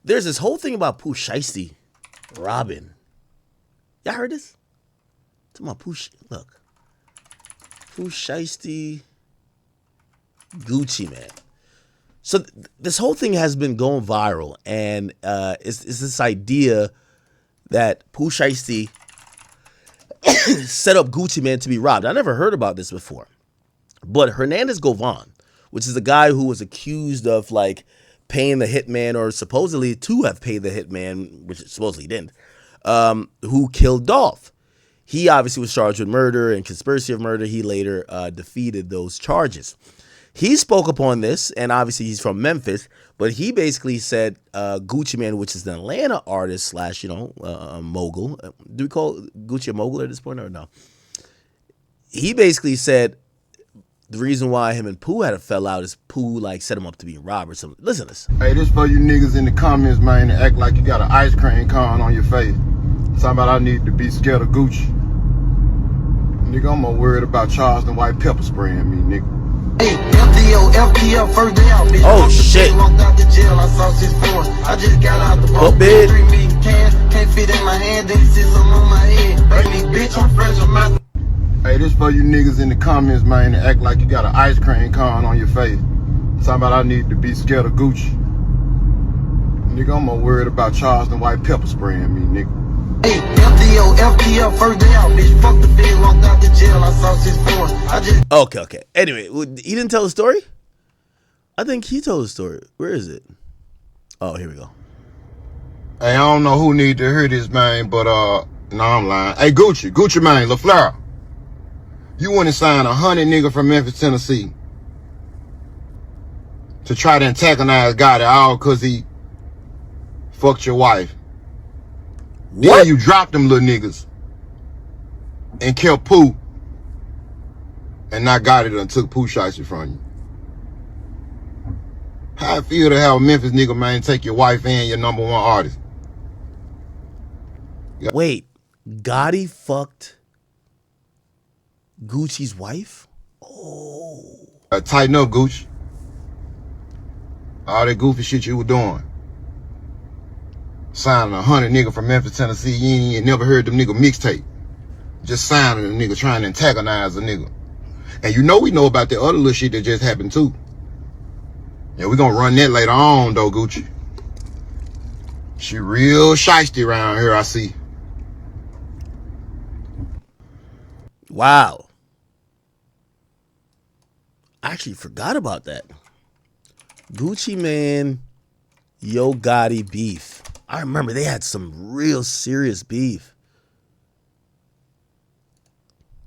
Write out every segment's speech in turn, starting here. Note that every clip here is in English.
there's this whole thing about Pooh Shiesty robbing. Y'all heard this? It's about Pooh Shiesty Gucci man. So this whole thing has been going viral, and it's this idea that Pooh Shiesty set up Gucci man to be robbed. I never heard about this before, but Hernandez Goven, which is the guy who was accused of like paying the hitman, or supposedly to have paid the hitman, which supposedly he didn't, who killed Dolph. He obviously was charged with murder and conspiracy of murder. He later defeated those charges. He spoke upon this, and obviously he's from Memphis, but he basically said Gucci Mane, which is an Atlanta artist slash, mogul. Do we call Gucci a mogul at this point or no? He basically said the reason why him and Pooh had a fell out is Pooh like set him up to be robbed or something. Listen to this. Hey, this for you niggas in the comments, man, that act like you got an ice cream cone on your face. Talking about I need to be scared of Gucci. Nigga, I'm more worried about Charleston white pepper spraying me, nigga. Hey, FPL, first day out, bitch. Oh shit. Walked out the jail, I saw 6'4". I just got out the boat. 3 million cash, can't fit in my hand, then sit some on my head. Bring me, bitch, I'm fresh, I'm out. Hey, this for you niggas in the comments, man, that act like you got an ice cream cone on your face. Talking about I need to be scared of Gucci. Nigga, I'm more worried about Charleston white pepper spraying me, nigga. Hey, FPL, first day out, bitch. Fuck the bed, walked out the jail, I saw 6'4". I just... Okay. Anyway, he didn't tell the story? I think he told the story. Where is it? Oh, here we go. Hey, I don't know who need to hear this, man, but, no, I'm lying. Hey, Gucci man, LaFleur. You went and signed 100 nigga from Memphis, Tennessee to try to antagonize Gotti all because he fucked your wife. What? Then you dropped them little niggas and killed Pooh and not Gotti done took Pooh Shiesty from you. How I feel to have a Memphis nigga, man, take your wife and your #1 artist? Wait, Gotti fucked Gucci's wife? Oh. Tighten up, Gucci. All that goofy shit you were doing. Signing 100 nigga from Memphis, Tennessee. You ain't never heard them nigga mixtape. Just signing a nigga trying to antagonize a nigga. And you know we know about the other little shit that just happened too. Yeah, we gonna run that later on though, Gucci. She real shiesty around here, I see. Wow. I actually forgot about that. Gucci Mane, Yo Gotti beef. I remember they had some real serious beef.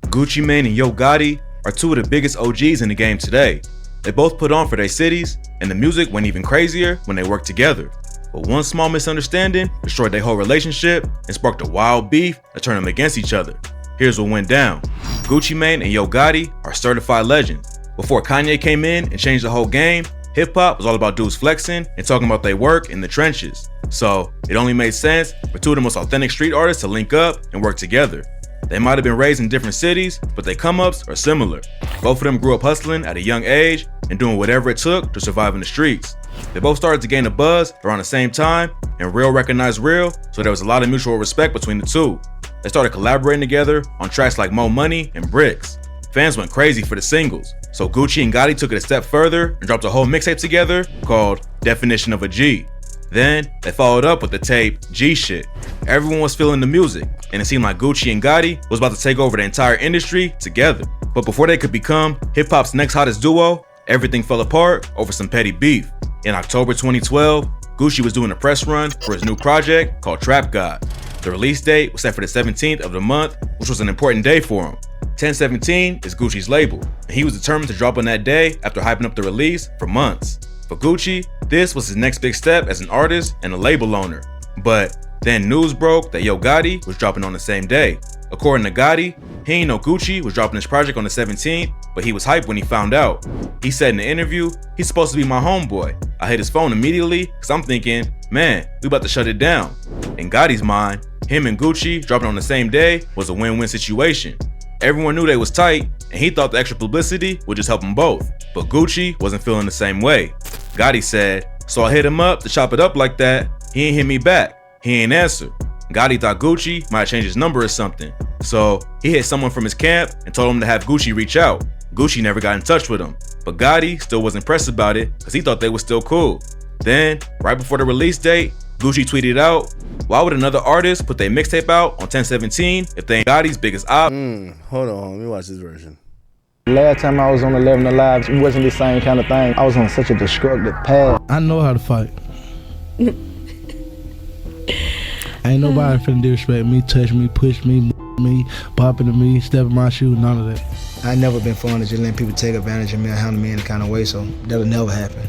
Gucci Mane and Yo Gotti are two of the biggest OGs in the game today. They both put on for their cities, and the music went even crazier when they worked together. But one small misunderstanding destroyed their whole relationship and sparked a wild beef that turned them against each other. Here's what went down. Gucci Mane and Yo Gotti are certified legends. Before Kanye came in and changed the whole game, hip-hop was all about dudes flexing and talking about their work in the trenches. So it only made sense for two of the most authentic street artists to link up and work together. They might have been raised in different cities, but their come-ups are similar. Both of them grew up hustling at a young age and doing whatever it took to survive in the streets. They both started to gain a buzz around the same time, and real recognized real, so there was a lot of mutual respect between the two. They started collaborating together on tracks like Mo Money and Bricks. Fans went crazy for the singles, so Gucci and Gotti took it a step further and dropped a whole mixtape together called Definition of a G. Then they followed up with the tape G Shit. Everyone was feeling the music, and it seemed like Gucci and Gotti was about to take over the entire industry together. But before they could become hip-hop's next hottest duo, everything fell apart over some petty beef. In October 2012, Gucci was doing a press run for his new project called Trap God. The release date was set for the 17th of the month, which was an important day for him. 1017 is Gucci's label, and he was determined to drop on that day after hyping up the release for months. For Gucci, this was his next big step as an artist and a label owner. But then news broke that Yo Gotti was dropping on the same day. According to Gotti, he ain't know Gucci was dropping his project on the 17th, but he was hyped when he found out. He said in the interview, he's supposed to be my homeboy. I hit his phone immediately because I'm thinking, man, we about to shut it down. In Gotti's mind, him and Gucci dropping on the same day was a win-win situation. Everyone knew they was tight, and he thought the extra publicity would just help them both. But Gucci wasn't feeling the same way. Gotti said, so I hit him up to chop it up like that, He ain't hit me back. He ain't answer. Gotti thought Gucci might change his number or something. So he hit someone from his camp and told him to have Gucci reach out. Gucci never got in touch with him, but Gotti still wasn't pressed about it because he thought they were still cool. Then, right before the release date, Gucci tweeted out, "Why would another artist put their mixtape out on 10/17 if they ain't Gotti's biggest op?" Hold on, let me watch this version. Last time I was on 11 Alive, it wasn't the same kind of thing. I was on such a destructive path. I know how to fight. Ain't nobody finna disrespect me, touch me, push me, bop into me, step in my shoe, none of that. I never been fond of just letting people take advantage of me or handle me in any kind of way, so that'll never happen.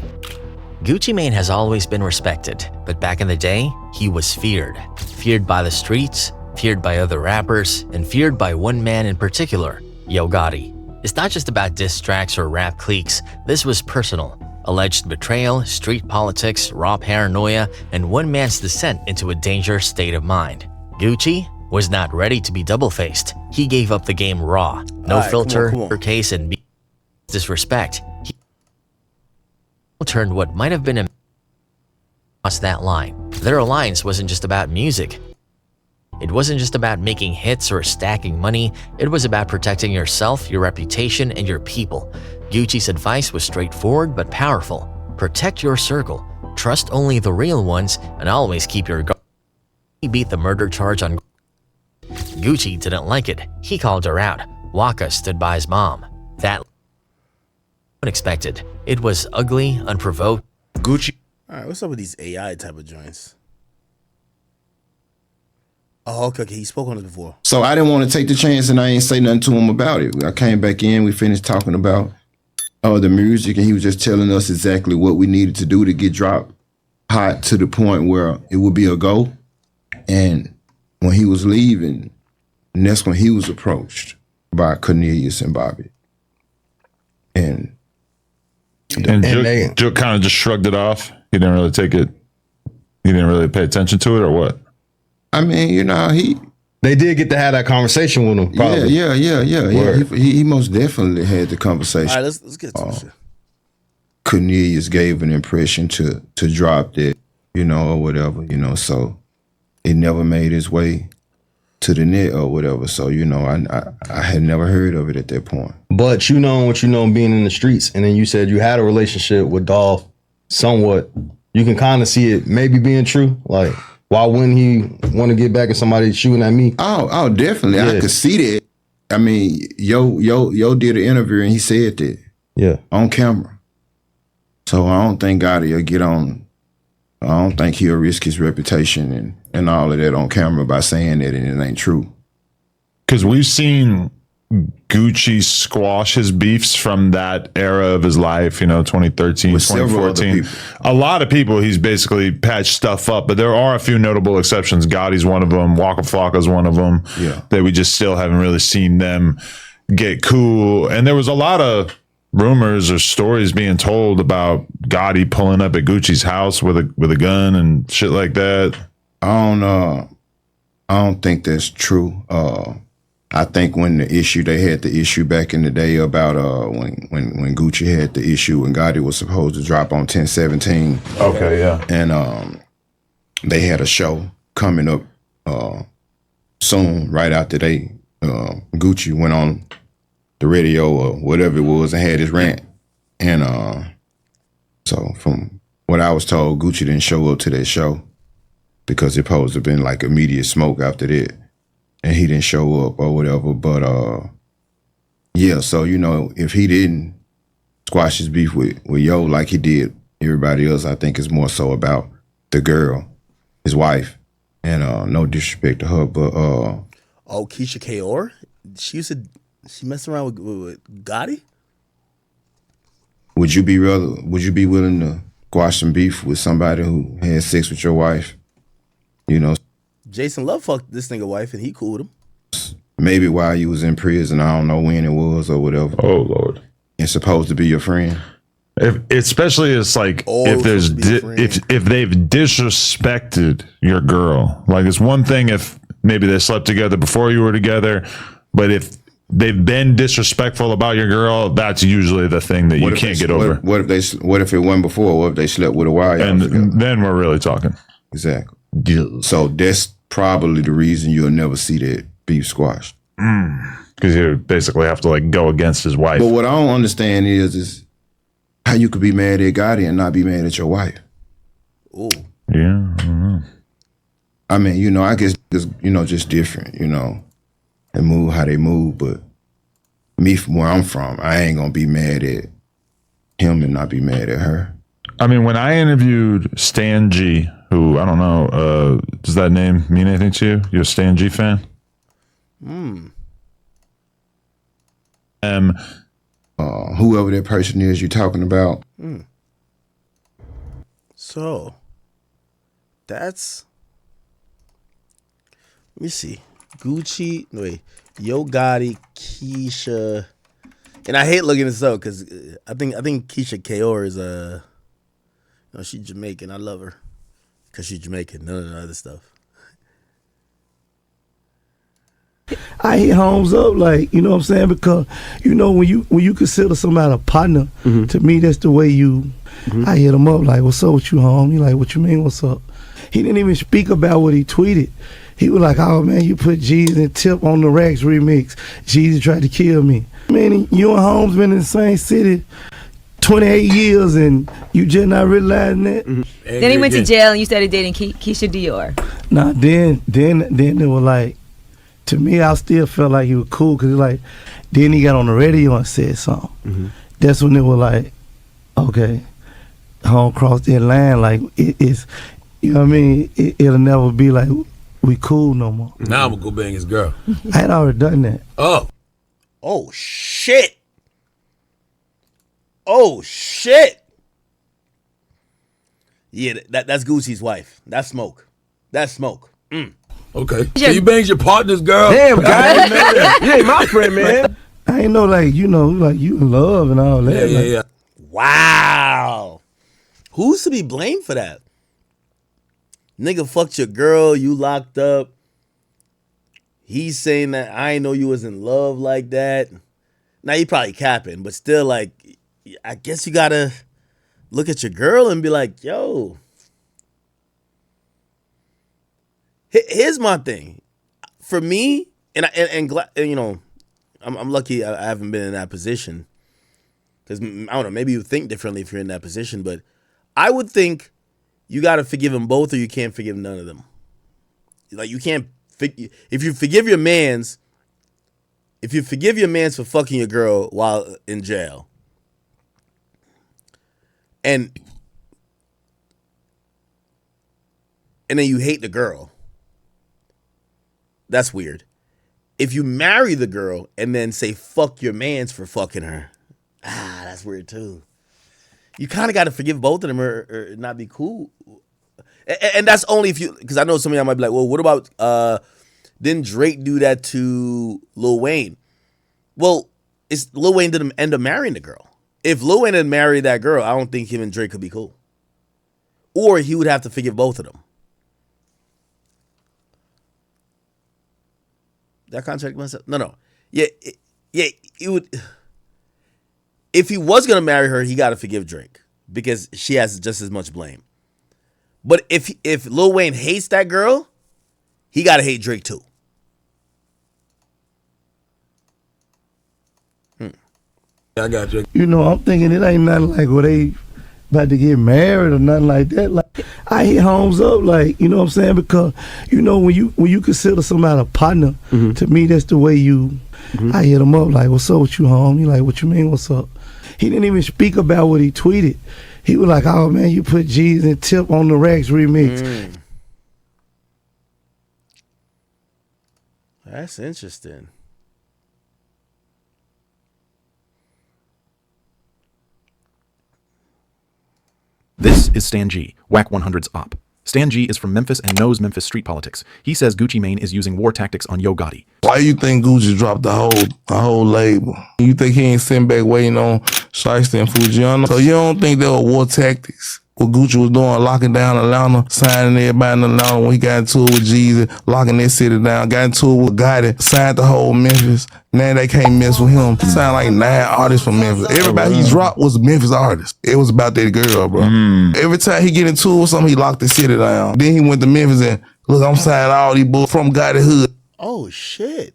Gucci Mane has always been respected, but back in the day, he was feared. Feared by the streets, feared by other rappers, and feared by one man in particular, Yo Gotti. It's not just about diss tracks or rap cliques, this was personal. Alleged betrayal, street politics, raw paranoia, and one man's descent into a dangerous state of mind. Gucci was not ready to be double-faced. He gave up the game raw, no filter, case, and disrespect. He turned what might have been a across that line. Their alliance wasn't just about music. It wasn't just about making hits or stacking money. It was about protecting yourself, your reputation, and your people. Gucci's advice was straightforward but powerful. Protect your circle, trust only the real ones, and always keep your guard. He beat the murder charge on Gucci didn't like it. He called her out. Waka stood by his mom. That unexpected. It was ugly, unprovoked. Gucci. All right, what's up with these AI type of joints? Oh, okay, he spoke on this before. So I didn't want to take the chance and I ain't say nothing to him about it. I came back in, we finished talking about the music, and he was just telling us exactly what we needed to do to get dropped hot to the point where it would be a go. And when he was leaving, and that's when he was approached by Cornelius and Bobby. And Jook kind of just shrugged it off. He didn't really take it. He didn't really pay attention to it, or what? I mean, you know, they did get to have that conversation with him. Probably. Yeah. He most definitely had the conversation. All right, let's get to shit. Cornelius gave an impression to drop that, you know, or whatever, you know, so it never made its way to the net or whatever. So, you know, I had never heard of it at that point. But you know what you know being in the streets, and then you said you had a relationship with Dolph somewhat. You can kind of see it maybe being true. Like, why wouldn't he want to get back at somebody shooting at me? Oh, definitely. Yeah. I could see that. I mean, Yo did an interview and he said that. Yeah. On camera. So I don't think Gotti will get on. I don't think he'll risk his reputation and all of that on camera by saying that and it ain't true. Because we've seen Gucci squash his beefs from that era of his life, you know, 2013, with 2014. A lot of people he's basically patched stuff up, but there are a few notable exceptions. Gotti's one of them. Waka Flocka's one of them. Yeah. That we just still haven't really seen them get cool. And there was a lot of rumors or stories being told about Gotti pulling up at Gucci's house with a gun and shit like that. I don't think that's true. I think when they had the issue back in the day about when Gucci had the issue when Gotti was supposed to drop on 10/17. Okay, yeah. And they had a show coming up soon, right after Gucci went on the radio or whatever it was and had his rant. And so from what I was told, Gucci didn't show up to that show because it supposed to have been like immediate smoke after that. And he didn't show up or whatever. But yeah, so you know, if he didn't squash his beef with Yo like he did everybody else, I think it's more so about the girl, his wife. And no disrespect to her, but Keisha Ka'oir? She messed around with Gotti? Would you be willing to squash some beef with somebody who had sex with your wife? You know, Jason Love fucked this nigga wife and he cool with him. Maybe while you was in prison, I don't know when it was or whatever. Oh Lord. It's supposed to be your friend. Especially it's like if they've disrespected your girl. Like it's one thing if maybe they slept together before you were together, but if they've been disrespectful about your girl, that's usually the thing that you can't get over. What if it went before? What if they slept with a wife? And then we're really talking. Exactly. Yeah. So that's probably the reason you'll never see that beef squashed. Because you basically have to like go against his wife. But what I don't understand is how you could be mad at Gotti and not be mad at your wife. Ooh. Yeah, I don't know. I mean, you know, I guess it's, you know, just different, you know. They move how they move, but me from where I'm from, I ain't gonna be mad at him and not be mad at her. I mean, when I interviewed Stan G, who, I don't know, does that name mean anything to you? You're a Stan G fan? Whoever that person is you're talking about. So, that's... Let me see. Gucci, Yo Gotti, Keisha... And I hate looking this up because I think Keisha Ka'oir is she's Jamaican. I love her because she's Jamaican. None of the other stuff. I hit Holmes up, like, you know what I'm saying? Because, you know, when you consider somebody a partner, to me, that's the way you, I hit him up, like, what's up with you, Holmes? He like, what you mean, what's up? He didn't even speak about what he tweeted. He was like, oh, man, you put G's and Tip on the Racks remix. Jeezy tried to kill me. Man, you and Holmes been in the same city 28 years, and you just not realizing that? Then he went to jail, and you started dating Keisha Ka'oir. Nah, then they were like, to me, I still felt like he was cool because like, then he got on the radio and said something. That's when they were like, okay, home crossed that line. Like it's, you know what I mean? It'll never be like we cool no more. Now I'm gonna go bang his girl. I had already done that. Oh shit! Oh shit! Yeah, that's Gucci's wife. That's smoke. That's smoke. Okay. So you banged your partner's girl? Damn, guy, man. You ain't my friend, man. I ain't know, like, you know, like you in love and all that. Yeah. Wow. Who's to be blamed for that? Nigga fucked your girl, you locked up. He's saying that I ain't know you was in love like that. Now you probably capping, but still, like, I guess you gotta look at your girl and be like, yo. Here's my thing. For me, and you know, I'm lucky I haven't been in that position. Because, I don't know, maybe you think differently if you're in that position, but I would think you got to forgive them both or you can't forgive none of them. Like, you can't, if you forgive your mans for fucking your girl while in jail, and then you hate the girl, that's weird. If you marry the girl and then say fuck your mans for fucking her, that's weird too. You kind of got to forgive both of them or not be cool. And that's only if you, because I know some of y'all might be like, well, what about, didn't Drake do that to Lil Wayne? Well, Lil Wayne didn't end up marrying the girl. If Lil Wayne had married that girl, I don't think him and Drake could be cool. Or he would have to forgive both of them. That contract myself? No. Yeah, it would. If he was gonna marry her, he gotta forgive Drake because she has just as much blame. But if Lil Wayne hates that girl, he gotta hate Drake too. I got you. You know, I'm thinking it ain't nothing like where they about to get married or nothing like that. Like, I hit Holmes up, like, you know what I'm saying? Because, you know, when you consider somebody a partner, to me, that's the way you, I hit him up, like, what's up with you, Holmes? He like, what you mean, what's up? He didn't even speak about what he tweeted. He was like, oh, man, you put G's and Tip on the Racks remix. That's interesting. This is Stan G, Whack 100's op. Stan G is from Memphis and knows Memphis street politics. He says Gucci Mane is using war tactics on Yo Gotti. Why you think Gucci dropped the whole label? You think he ain't sitting back waiting on Shiesty and Fujiano? So you don't think there were war tactics? what Gucci was doing, locking down Atlanta, signing everybody in Atlanta when he got into it with Jeezy, locking that city down, got into it with Gotti, signed the whole Memphis. Now they can't mess with him. Signed like 9 artists from Memphis. Everybody he dropped was Memphis artists. It was about that girl, bro. Every time he get into it with something, he locked the city down. Then he went to Memphis and, look, I'm signing all these boys from Gotti Hood. Oh, shit.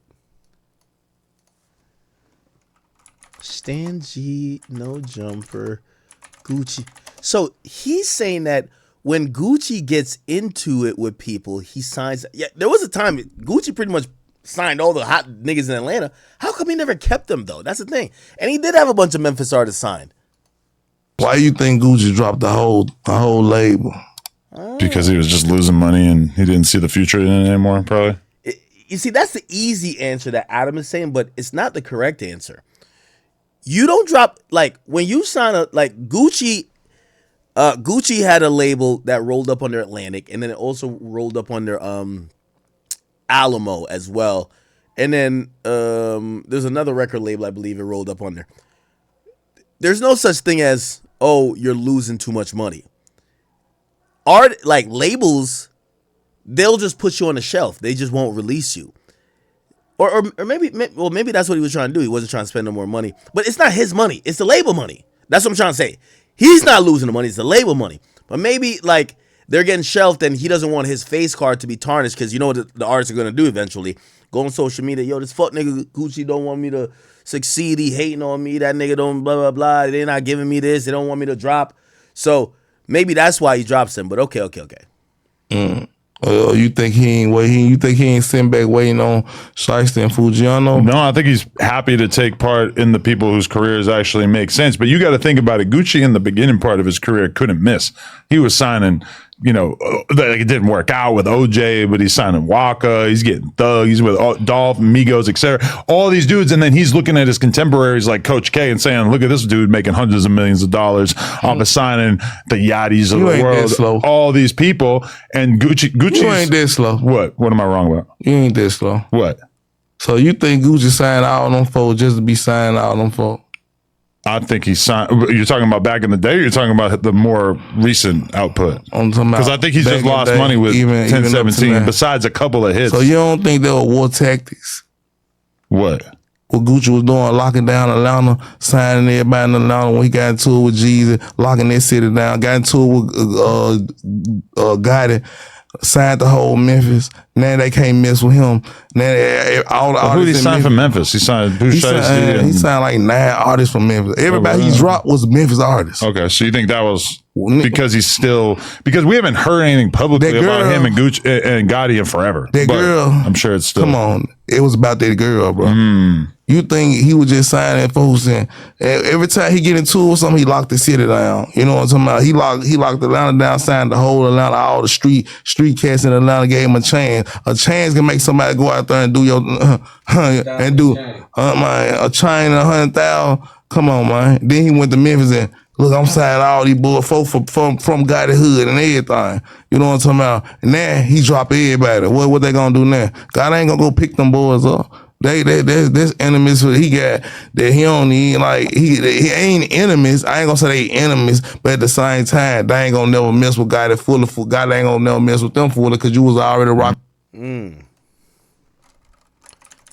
Stan G, No Jumper, Gucci. So he's saying that when Gucci gets into it with people, he signs. Yeah, there was a time Gucci pretty much signed all the hot niggas in Atlanta. How come he never kept them though? That's the thing. And he did have a bunch of Memphis artists signed. Why you think Gucci dropped the whole label? Because he was just losing money and he didn't see the future in it anymore, probably. You see, that's the easy answer that Adam is saying, but it's not the correct answer. You don't drop, like, when you sign a, like, Gucci had a label that rolled up under Atlantic, and then it also rolled up under Alamo as well. And then there's another record label I believe it rolled up under. There's no such thing as, oh, you're losing too much money. Art, like, labels, they'll just put you on the shelf. They just won't release you. Or maybe that's what he was trying to do. He wasn't trying to spend no more money. But it's not his money. It's the label money. That's what I'm trying to say. He's not losing the money. It's the label money. But maybe, like, they're getting shelved and he doesn't want his face card to be tarnished because you know what the artists are going to do eventually. Go on social media. Yo, this fuck nigga Gucci don't want me to succeed. He hating on me. That nigga don't blah, blah, blah. They're not giving me this. They don't want me to drop. So maybe that's why he drops him. But okay. You think he ain't sitting back waiting on Shiesty and Fujiano? No, I think he's happy to take part in the people whose careers actually make sense. But you got to think about it. Gucci in the beginning part of his career couldn't miss. He was signing, you know, it didn't work out with OJ, but he's signing Waka. He's getting Thug. He's with Dolph, Migos, etc. All these dudes, and then he's looking at his contemporaries like Coach K and saying, "Look at this dude making hundreds of millions of dollars off of signing the Yachties of the world." All these people, and Gucci You ain't that slow. What? What am I wrong about? You ain't that slow. What? So you think Gucci signed all them folks just to be signing all them folks? I think he signed. You're talking about back in the day, or you're talking about the more recent output? Because I think he's just lost money with 1017, besides a couple of hits. So you don't think they were war tactics? What? What Gucci was doing, locking down Atlanta, signing everybody in Atlanta when he got into it with Jeezy, locking that city down, got into it with Gotti, signed the whole Memphis. Now they can't mess with him. Now all who did he sign from Memphis? He signed Pooh Shiesty. He signed like 9 artists from Memphis. Everybody he dropped was Memphis artists. Okay, so you think that was because because we haven't heard anything publicly about him and Gucci and Gotti in forever. That girl, I'm sure it's still. Come on, it was about that girl, bro. You think he was just signing folks and every time he get into it with something, he locked the city down. You know what I'm talking about? He locked Atlanta down, signed the whole Atlanta, all the street cats in Atlanta, gave him a chance. A chance can make somebody go out there and do your and do a chain and 100,000. Come on, man. Then he went to Memphis and look, I'm signing all these boys from Gotti Hood and everything. You know what I'm talking about? And now he drop everybody. What they gonna do now? God ain't gonna go pick them boys up. There's enemies he got that he don't need. Like he ain't enemies. I ain't gonna say they enemies, but at the same time, they ain't gonna never mess with Gotti fully. God ain't gonna never mess with them fully because you was already rocking.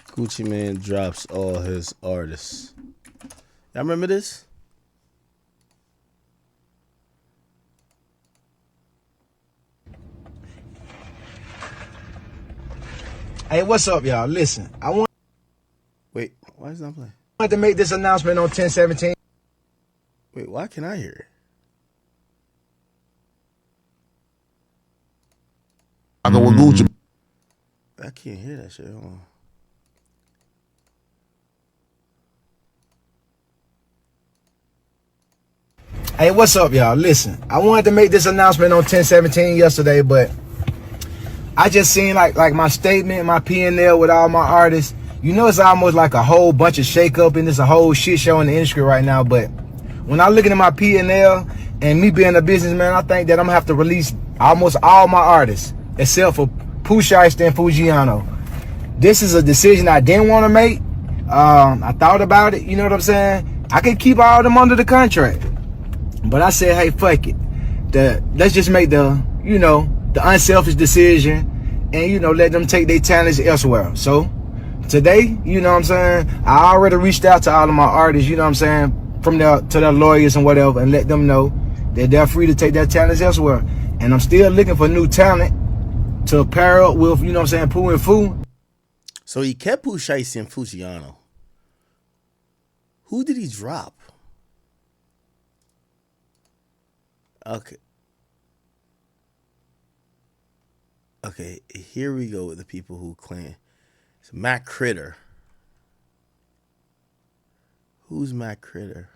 Gucci Mane drops all his artists. Y'all remember this? Hey, what's up, y'all? Listen, Wait, why is it not playing? I wanted to make this announcement on 1017. Wait, why can I hear it? I go with Gucci. I can't hear that shit. Hold on. Hey, what's up, y'all? Listen, I wanted to make this announcement on 1017 yesterday, but I just seen like my statement, my P&L with all my artists. You know, it's almost like a whole bunch of shake-up and it's a whole shit show in the industry right now. But when I look at my P&L and me being a businessman, I think that I'm gonna have to release almost all my artists except for Pooh Shiesty and Fujiano. This is a decision I didn't want to make. I thought about it. You know what I'm saying? I could keep all of them under the contract, but I said, hey, fuck it. let's just make the unselfish decision, and let them take their talents elsewhere. So today, what I'm saying, I already reached out to all of my artists, what I'm saying, to their lawyers and whatever, and let them know that they're free to take their talents elsewhere. And I'm still looking for new talent to pair up with, what I'm saying, Pooh and Foo. So he kept Pooh Shiesty and Fujiano. Who did he drop? Okay. Okay, here we go with the people who claim. It's Matt Critter. Who's Matt Critter?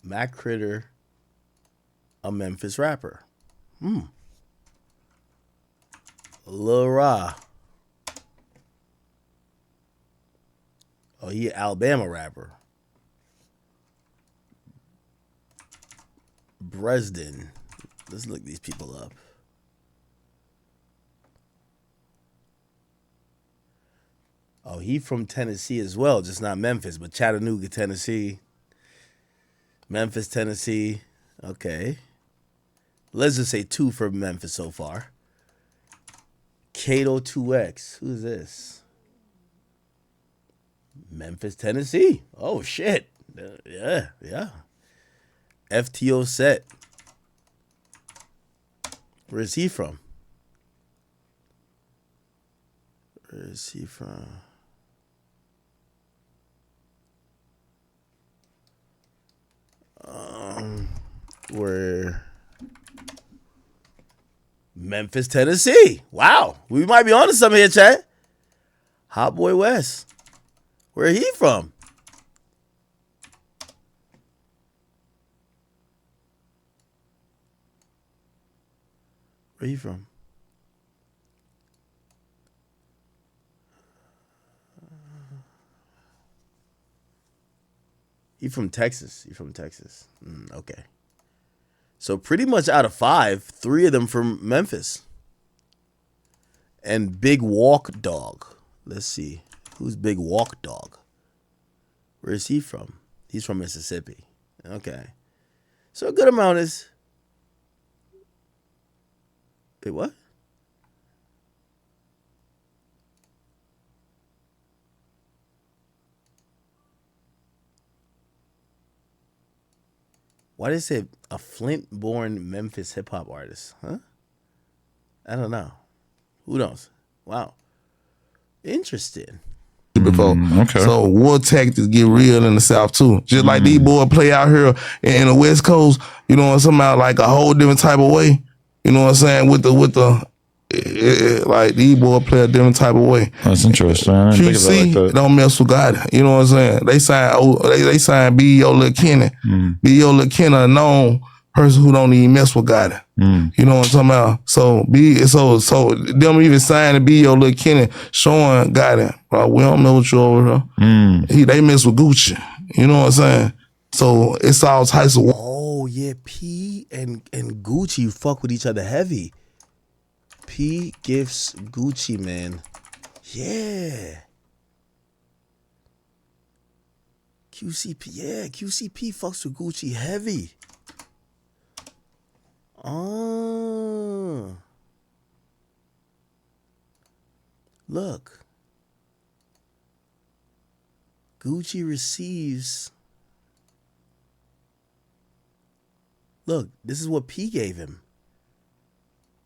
Matt Critter, a Memphis rapper. Lil Ra. Oh, he an Alabama rapper. Bresden. Let's look these people up. Oh, he from Tennessee as well, just not Memphis, but Chattanooga, Tennessee. Memphis, Tennessee. Okay. Let's just say 2 from Memphis so far. Kato 2X. Who's this? Memphis, Tennessee. Oh, shit. Yeah. FTO Set. Where is he from? Where? Memphis, Tennessee. Wow. We might be on to something here, chat. Hot Boy West. Where he from? Where he from? He from Texas. Okay. So pretty much out of 5, 3 of them from Memphis. And Big Walk Dog. Let's see. Who's Big Walk Dog? Where is he from? He's from Mississippi. Okay. So a good amount is... Wait, what? Why did it say a Flint-born Memphis hip-hop artist? Huh? I don't know. Who knows? Wow. Interesting. Before. Okay. So war tactics get real in the South too. Just like these boys play out here in the West Coast, somehow like a whole different type of way. You know what I'm saying? With the like these boys play a different type of way. That's interesting. I didn't think of it like that. Don't mess with Gotti. You know what I'm saying? They signed B.O. Lil Kenny. B.O. Lil Kenny a known person who don't even mess with Gotti. You know what I'm talking about? So them even signing B.O. Lil Kenny showing Gotti, bro, we don't know what you over here. They mess with Gucci. You know what I'm saying? So it's all types of. Oh yeah, P and Gucci fuck with each other heavy. P gifts Gucci, man. Yeah. QCP, yeah, QCP fucks with Gucci heavy. Oh. Look. Gucci receives. Look, this is what P gave him.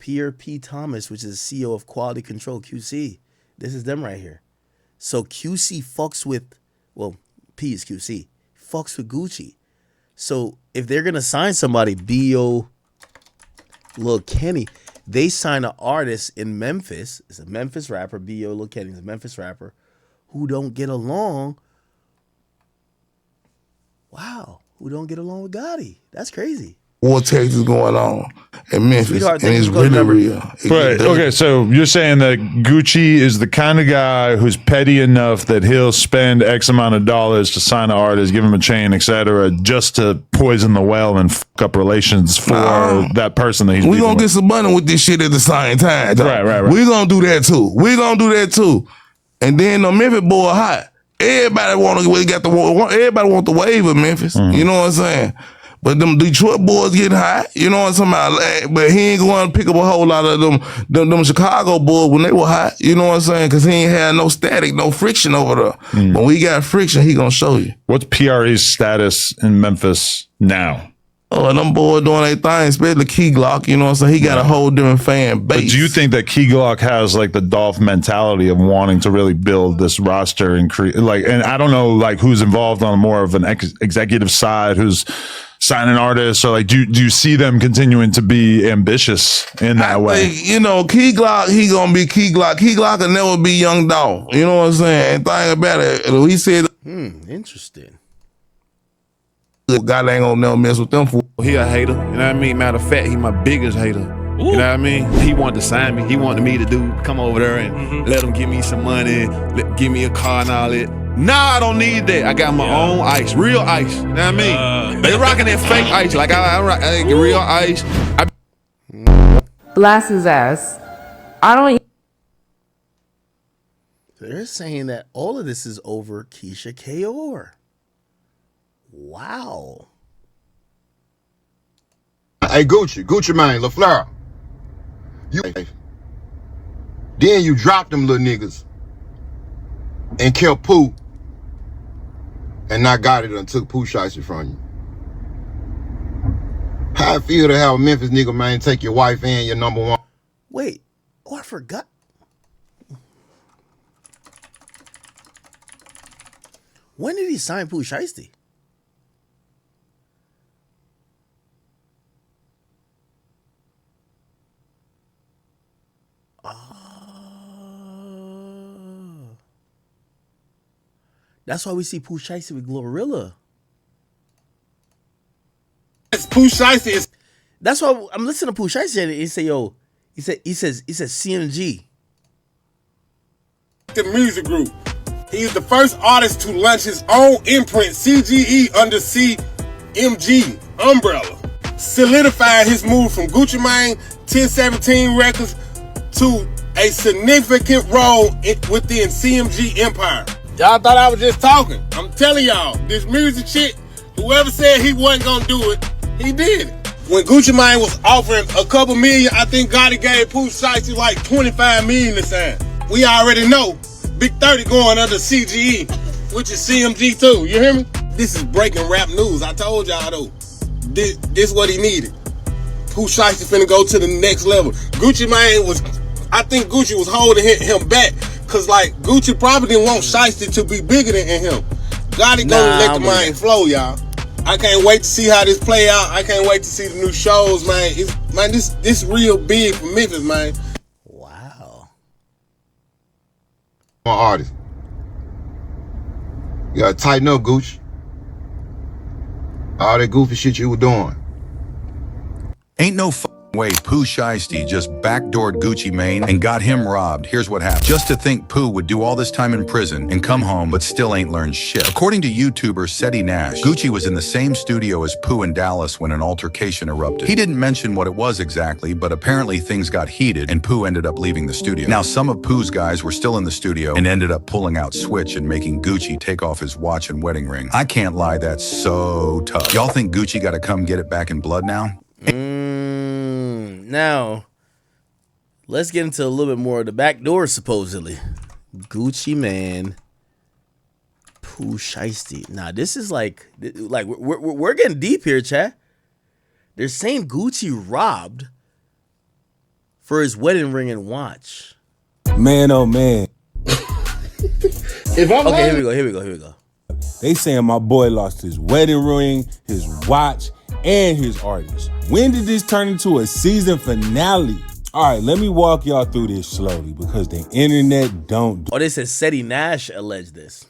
Pierre P. Thomas, which is CEO of Quality Control, QC. This is them right here. So QC fucks with, well, P is QC, fucks with Gucci. So if they're going to sign somebody, B.O. Lil Kenny, they sign an artist in Memphis. It's a Memphis rapper, B.O. Lil Kenny is a Memphis rapper, who don't get along. Wow. Who don't get along with Gotti. That's crazy. War tactics going on in Memphis, and it's really real. Right. Okay, so you're saying that Gucci is the kind of guy who's petty enough that he'll spend X amount of dollars to sign an artist, give him a chain, etc., just to poison the well and fuck up relations for that person that he's. We're gonna get some money with this shit at the same time. Right. We're gonna do that too. And then the Memphis boy hot. Everybody want the wave of Memphis. You know what I'm saying? But them Detroit boys getting hot. You know what I'm talking about? But he ain't going to pick up a whole lot of them Chicago boys when they were hot. You know what I'm saying? Because he ain't had no static, no friction over there. When we got friction, he going to show you. What's PRE's status in Memphis now? Oh, them boys doing their thing, especially Key Glock, you know what I'm saying? He got a whole different fan base. But do you think that Key Glock has like the Dolph mentality of wanting to really build this roster and create and I don't know like who's involved on more of an executive side, who's signing artists, or like do you see them continuing to be ambitious in that way? Think, you know, Key Glock, he gonna be Key Glock. Key Glock will never be Young Dolph. You know what I'm saying? And think about it. He said, interesting. God ain't gonna never mess with them for. He a hater, you know what I mean? Matter of fact, he my biggest hater. You know what I mean? He wanted to sign me. He wanted me to come over there and let him give me some money, give me a car and all that. Nah, I don't need that. I got my own ice, real ice. You know what I mean? They rocking that fake ice. Like I rock real ice. Blast his ass. I don't. They're saying that all of this is over Keisha Ka'oir. Wow. Hey, Gucci Mane, LaFleur. Then you dropped them little niggas and killed Pooh and not got it and took Pooh Shiesty from you. How I feel to have a Memphis nigga, man, take your wife and your number one. Wait. Oh, I forgot. When did he sign Pooh Shiesty? That's why we see Pooh Shiesty with Glorilla. Pooh Shiesty is. That's why I'm listening to Pooh Shiesty and he say, "Yo," he says CMG. The music group. He's the first artist to launch his own imprint, CGE, under CMG umbrella, solidifying his move from Gucci Mane 1017 Records to a significant role within CMG empire. Y'all thought I was just talking. I'm telling y'all, this music shit, whoever said he wasn't gonna do it, he did it. When Gucci Mane was offering a couple million, I think Gotti gave Pooh Shiesty like 25 million to sign. We already know Big 30 going under CGE, which is CMG too, you hear me? This is breaking rap news, I told y'all though. This what he needed. Pooh Shiesty finna go to the next level. Gucci Mane I think Gucci was holding him back. Cause like Gucci probably didn't want Shiesty to be bigger than him. Gotti gonna let the mind flow, y'all. I can't wait to see how this play out. I can't wait to see the new shows, man. This real big for Memphis, man. Wow. Artist. You gotta tighten up, Gucci. All that goofy shit you were doing. Ain't no way Pooh Shiesty just backdoored Gucci Mane and got him robbed. Here's what happened. Just to think Pooh would do all this time in prison and come home but still ain't learned shit. According to YouTuber Seti Nash, Gucci was in the same studio as Pooh in Dallas when an altercation erupted. He didn't mention what it was exactly, but apparently things got heated and Pooh ended up leaving the studio. Now some of Pooh's guys were still in the studio and ended up pulling out Switch and making Gucci take off his watch and wedding ring. I can't lie, that's so tough. Y'all think Gucci gotta come get it back in blood now? Now, let's get into a little bit more of the back door, supposedly. Gucci Mane, Pooh Shiesty. Now, this is like we're getting deep here, chat. They're saying Gucci robbed for his wedding ring and watch. Man, oh man. If I'm okay, here we go. They saying my boy lost his wedding ring, his watch, and his artist. When did this turn into a season finale? All right, let me walk y'all through this slowly because the internet don't do. Oh, this is Seti Nash alleged this.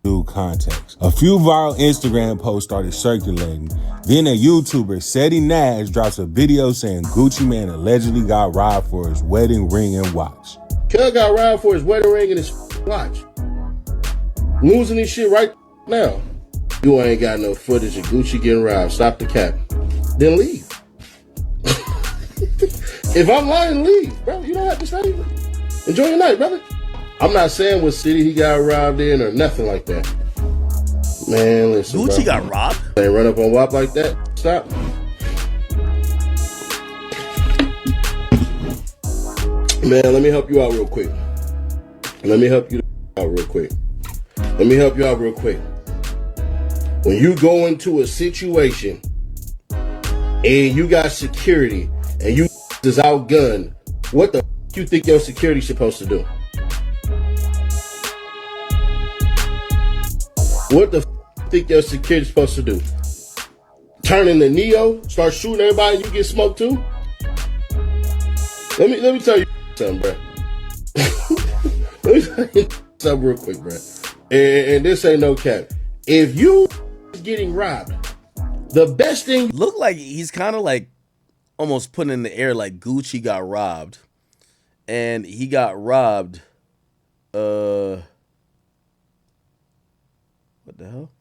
Do context. A few viral Instagram posts started circulating. Then a YouTuber, Seti Nash, drops a video saying Gucci Mane allegedly got robbed for his wedding ring and watch. Cuz got robbed for his wedding ring and his watch. Losing this shit right now. You ain't got no footage of Gucci getting robbed. Stop the cap. Then leave. If I'm lying, leave, bro. You don't have to say anything. Enjoy your night, brother. I'm not saying what city he got robbed in or nothing like that. Man, listen, Gucci bro. got robbed? They run up on WAP like that. Stop. Man, let me help you out real quick. Let me help you out real quick. When you go into a situation and you got security and you is outgunned, what the you think your security supposed to do? What the think your security supposed to do? Turn into Neo, start shooting everybody, and you get smoked too? Let me tell you something, bro. Let me tell you something real quick, bro. And this ain't no cap. If you getting robbed, the best thing look like he's kind of like almost putting in the air like Gucci got robbed, and he got robbed. What the hell?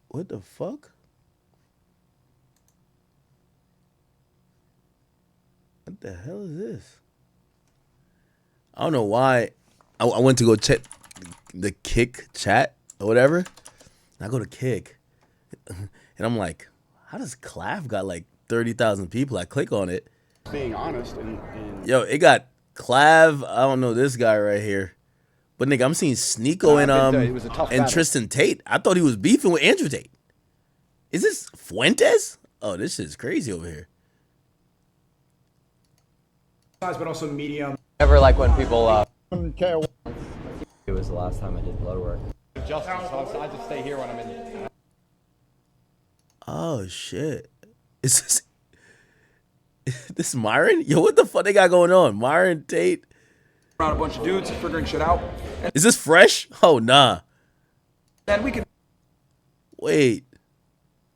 What the fuck? What the hell is this? I don't know why. I went to go check the Kick chat or whatever. I go to Kick, and I'm like, how does Clav got like 30,000 people? I click on it. Being honest, and Yo, it got Clav. I don't know this guy right here, but nigga, I'm seeing Sneeko and Tristan Tate. I thought he was beefing with Andrew Tate. Is this Fuentes? Oh, this shit's crazy over here. But also medium. Never like when people. It was the last time I did blood work. Justice, so I just stay here when I'm in. Oh shit! Is this Myron? Yo, what the fuck they got going on? Myron Tate. Around a bunch of dudes figuring shit out. Is this fresh? Oh nah. Then we can. Wait.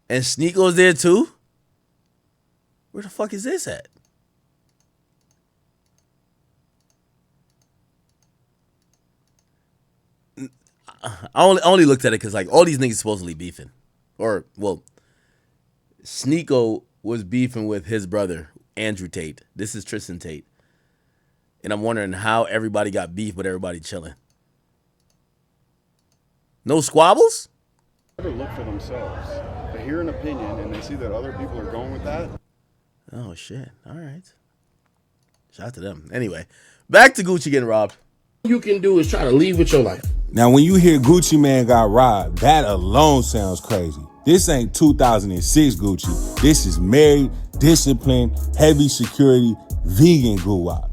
And Sneeko's there too? Where the fuck is this at? I only looked at it because like all these niggas supposedly beefing. Or, well, Sneeko was beefing with his brother, Andrew Tate. This is Tristan Tate. And I'm wondering how everybody got beef, but everybody chilling. No squabbles? Never look for themselves. They hear an opinion and they see that other people are going with that. Oh shit! All right. Shout out to them. Anyway, back to Gucci getting robbed. All you can do is try to leave with your life. Now, when you hear Gucci Mane got robbed, that alone sounds crazy. This ain't 2006 Gucci. This is married, disciplined, heavy security, vegan guwap.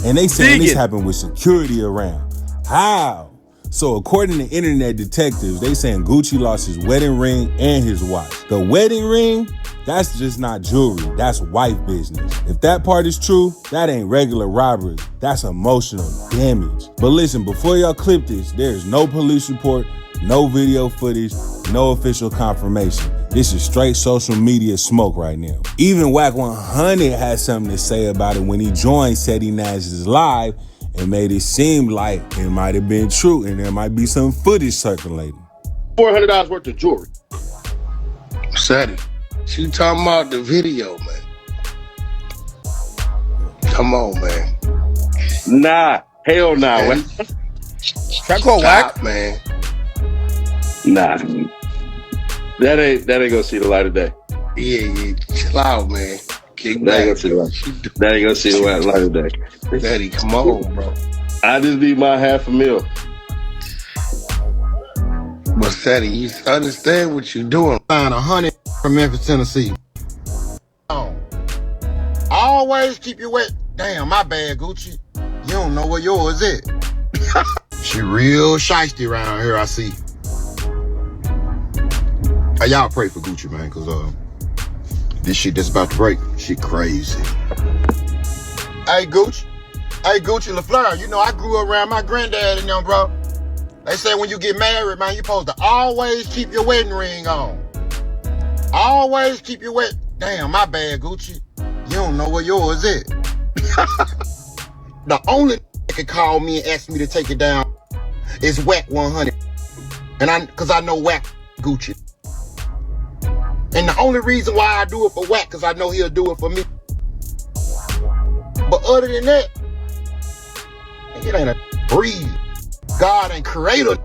And they saying this happened with security around. How? So according to internet detectives, they saying Gucci lost his wedding ring and his watch. The wedding ring, that's just not jewelry. That's wife business. If that part is true, that ain't regular robbery. That's emotional damage. But listen, before y'all clip this, there is no police report, no video footage, no official confirmation. This is straight social media smoke right now. Even Wack 100 had something to say about it when he joined Seti Nash's live and made it seem like it might have been true and there might be some footage circulating. $400 worth of jewelry. Seti, she talking about the video, man. Come on, man. Nah, hell nah. Man. Try to call Wack, man. Nah, that ain't gonna see the light of day. Yeah, chill out, man. Kick That back. ain't gonna see the light of day. Daddy, come on, bro. I just need my $500,000. But Seti, you understand what you're doing. Find 100 from Memphis, Tennessee. Always keep your wet. Damn, my bad, Gucci. You don't know where yours is. She real shiesty around here, I see. Hey, y'all pray for Gucci, man, because this shit that's about to break, shit crazy. Hey, Gucci. Hey, Gucci LaFleur, you know I grew up around my granddad and them, bro. They say when you get married, man, you supposed to always keep your wedding ring on. Always keep your Damn, my bad, Gucci. You don't know where yours is. The only that can call me and ask me to take it down is Wack 100. And cause I know Wack Gucci. And the only reason why I do it for Wack, cause I know he'll do it for me. But other than that, it ain't a breathe. God and creator.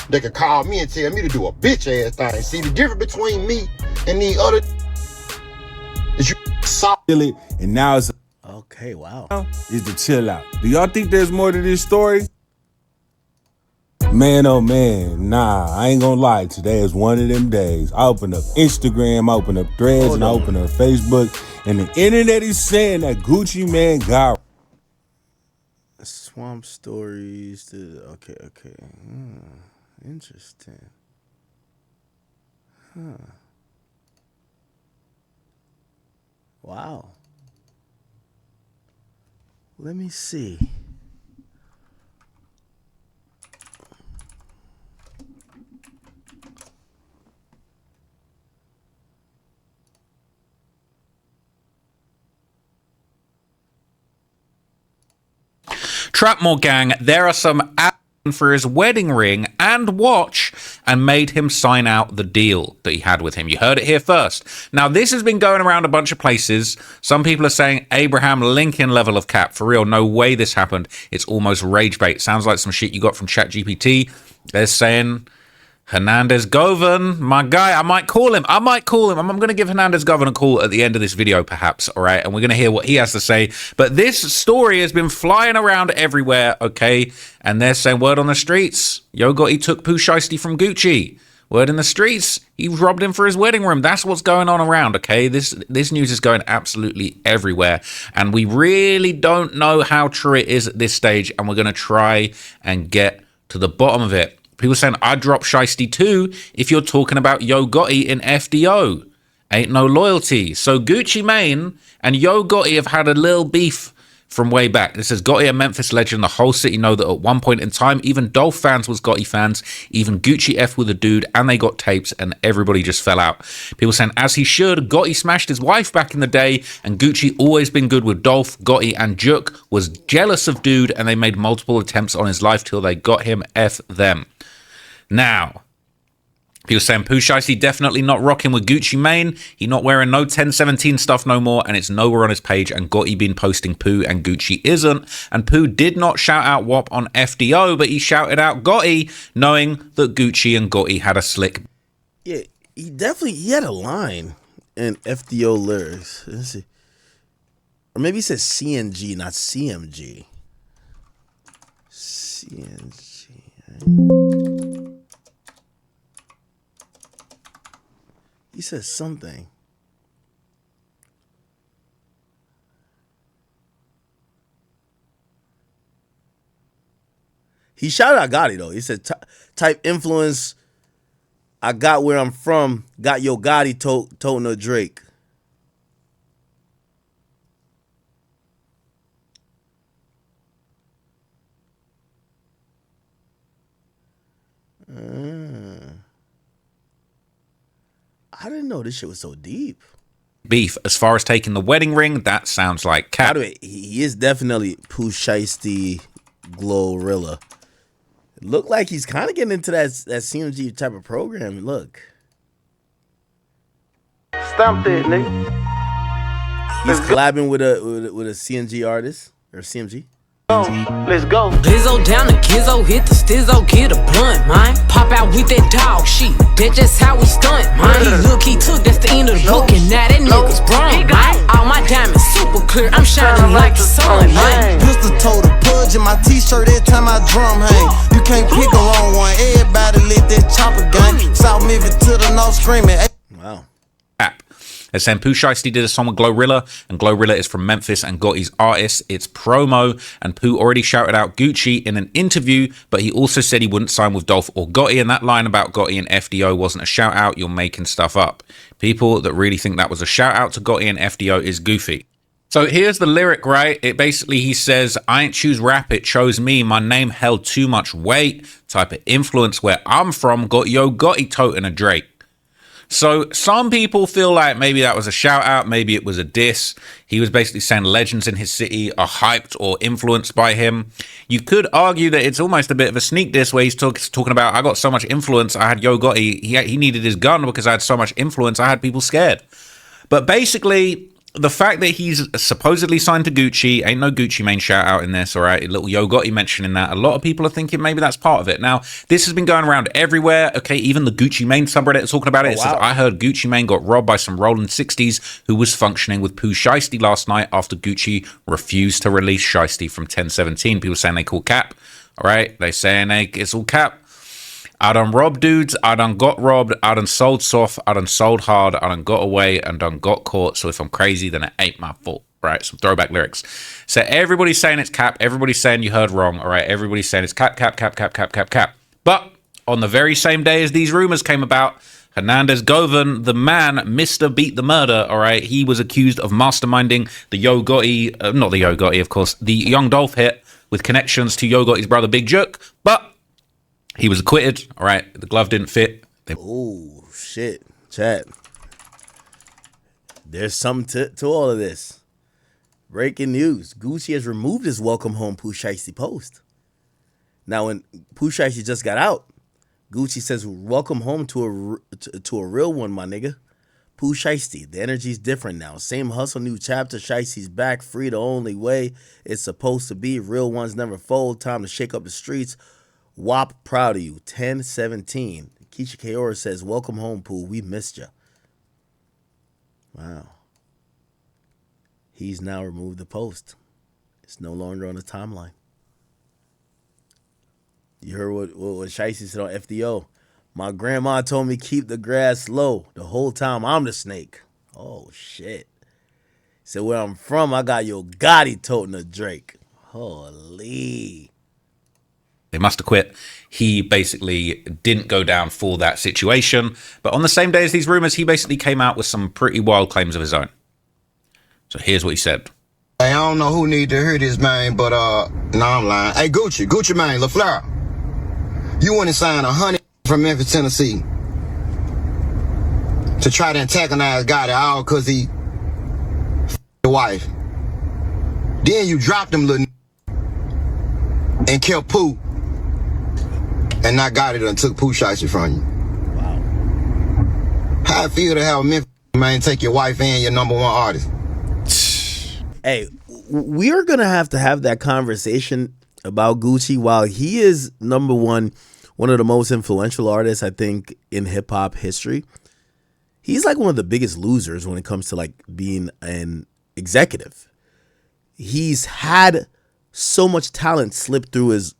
They could call me and tell me to do a bitch ass thing. See, the difference between me and the other is you soft. And now it's okay, wow. Is to chill out. Do y'all think there's more to this story? Man, oh man, nah, I ain't gonna lie. Today is one of them days. I open up Instagram, I open up Threads, and I open up Facebook, and the internet is saying that Gucci Mane got Swamp Stories to okay. Interesting. Huh. Wow. Let me see. Trapmore gang, there are some ads for his wedding ring and watch and made him sign out the deal that he had with him. You heard it here first. Now, this has been going around a bunch of places. Some people are saying Abraham Lincoln level of cap. For real, no way this happened. It's almost rage bait. Sounds like some shit you got from ChatGPT. They're saying Hernandez Goven, my guy, I might call him. I'm going to give Hernandez Goven a call at the end of this video, perhaps, all right? And we're going to hear what he has to say. But this story has been flying around everywhere, okay? And they're saying, word on the streets, Yo Gotti took Pooh Shiesty from Gucci. Word in the streets, he robbed him for his wedding ring. That's what's going on around, okay? This news is going absolutely everywhere. And we really don't know how true it is at this stage. And we're going to try and get to the bottom of it. People saying, I'd drop Shiesty too if you're talking about Yo Gotti in FDO. Ain't no loyalty. So Gucci Mane and Yo Gotti have had a little beef from way back. This says, Gotti a Memphis legend. The whole city know that at one point in time, even Dolph fans was Gotti fans. Even Gucci F with a dude, and they got tapes, and everybody just fell out. People saying, as he should, Gotti smashed his wife back in the day, and Gucci always been good with Dolph. Gotti and Juk was jealous of dude, and they made multiple attempts on his life till they got him. F them. Now, people saying Pooh Shiesty definitely not rocking with Gucci Mane. He not wearing no 1017 stuff no more, and it's nowhere on his page. And Gotti been posting Pooh, and Gucci isn't. And Pooh did not shout out WAP on FDO, but he shouted out Gotti, knowing that Gucci and Gotti had a slick. Yeah, he had a line in FDO lyrics. Let's see, or maybe he said CNG, not CMG. CNG. He says something. He shouted out Gotti though. He said type influence. I got where I'm from. Got Yo Gotti told no Drake. I didn't know this shit was so deep. Beef. As far as taking the wedding ring, that sounds like cat. By the way, he is definitely Pooh Shiesty Glorilla. Look like he's kind of getting into that CMG type of program. Look. Stumped it, nigga. He's collabing with a CMG artist or CMG. Let's go. Blizzo down to Gizzo, hit the stizzo, get a blunt, man. Pop out with that dog shit, that's just how we stunt, man. He look, he took, that's the end of the book, and now that nigga's brung, man. All my diamonds super clear, I'm shining like the sun, man. Pistol toe the pudge in my t-shirt every time I drum hang. You can't pick a wrong one, everybody lit that chopper gang. South Memphis to the north screaming. Wow. They're saying Pooh Shiesty did a song with Glorilla, and Glorilla is from Memphis and Gotti's artist. It's promo, and Pooh already shouted out Gucci in an interview, but he also said he wouldn't sign with Dolph or Gotti, and that line about Gotti and FDO wasn't a shout out. You're making stuff up. People that really think that was a shout out to Gotti and FDO is goofy. So here's the lyric, right? It basically, he says, I ain't choose rap, it chose me. My name held too much weight. Type of influence where I'm from, got Yo Gotti toting a Drake. So some people feel like maybe that was a shout out, maybe it was a diss. He was basically saying legends in his city are hyped or influenced by him. You could argue that it's almost a bit of a sneak diss where he's talking about, I got so much influence, I had Yo Gotti, he needed his gun because I had so much influence, I had people scared. But basically, the fact that he's supposedly signed to Gucci, ain't no Gucci Mane shout out in this, all right? Little Yo Gotti mentioning that. A lot of people are thinking maybe that's part of it. Now, this has been going around everywhere. Okay, even the Gucci Mane subreddit is talking about it. It says, I heard Gucci Mane got robbed by some rolling 60s who was functioning with Pooh Shiesty last night after Gucci refused to release Shiesty from 1017. People saying they call cap, all right? They saying it's all cap. I done robbed dudes, I done got robbed, I done sold soft, I done sold hard, I done got away and done got caught. So if I'm crazy, then it ain't my fault, right? Some throwback lyrics. So everybody's saying it's cap, everybody's saying you heard wrong, all right? Everybody's saying it's cap, cap, cap, cap, cap, cap, cap. But on the very same day as these rumors came about, Hernandez Goven, the man, Mr. Beat the Murder, all right? He was accused of masterminding the Yo Gotti, not the Yo Gotti, of course, the Young Dolph hit with connections to Yo Gotti's brother Big Jerk, but he was acquitted, all right? The glove didn't fit. Oh, shit. Chat. There's something to all of this. Breaking news. Gucci has removed his welcome home Pooh Shiesty post. Now, when Pooh Shiesty just got out, Gucci says, welcome home to a real one, my nigga. Pooh Shiesty. The energy's different now. Same hustle, new chapter. Shiesty's back. Free the only way it's supposed to be. Real ones never fold. Time to shake up the streets. WAP, proud of you. 1017. Keisha Ka'oir says, welcome home, Pooh. We missed you. Wow. He's now removed the post. It's no longer on the timeline. You heard what Shiesty said on FDO. My grandma told me keep the grass low. The whole time I'm the snake. Oh, shit. He said, where I'm from, I got your Gotti toting a Drake. Holy. They must have quit. He basically didn't go down for that situation. But on the same day as these rumors, he basically came out with some pretty wild claims of his own. So here's what he said. Hey, I don't know who need to hear this, man, but, no, I'm lying. Hey, Gucci Mane, LaFleur, you went and signed 100 from Memphis, Tennessee to try to antagonize Gotti all because he the wife. Then you dropped him, little and killed Pooh. And not Gotti done took Pooh Shiesty from you. Wow. How I feel to have a Memphis man take your wife and your #1 artist? Hey, we are going to have that conversation about Gucci. While he is #1, one of the most influential artists, I think, in hip-hop history, he's like one of the biggest losers when it comes to like being an executive. He's had so much talent slip through his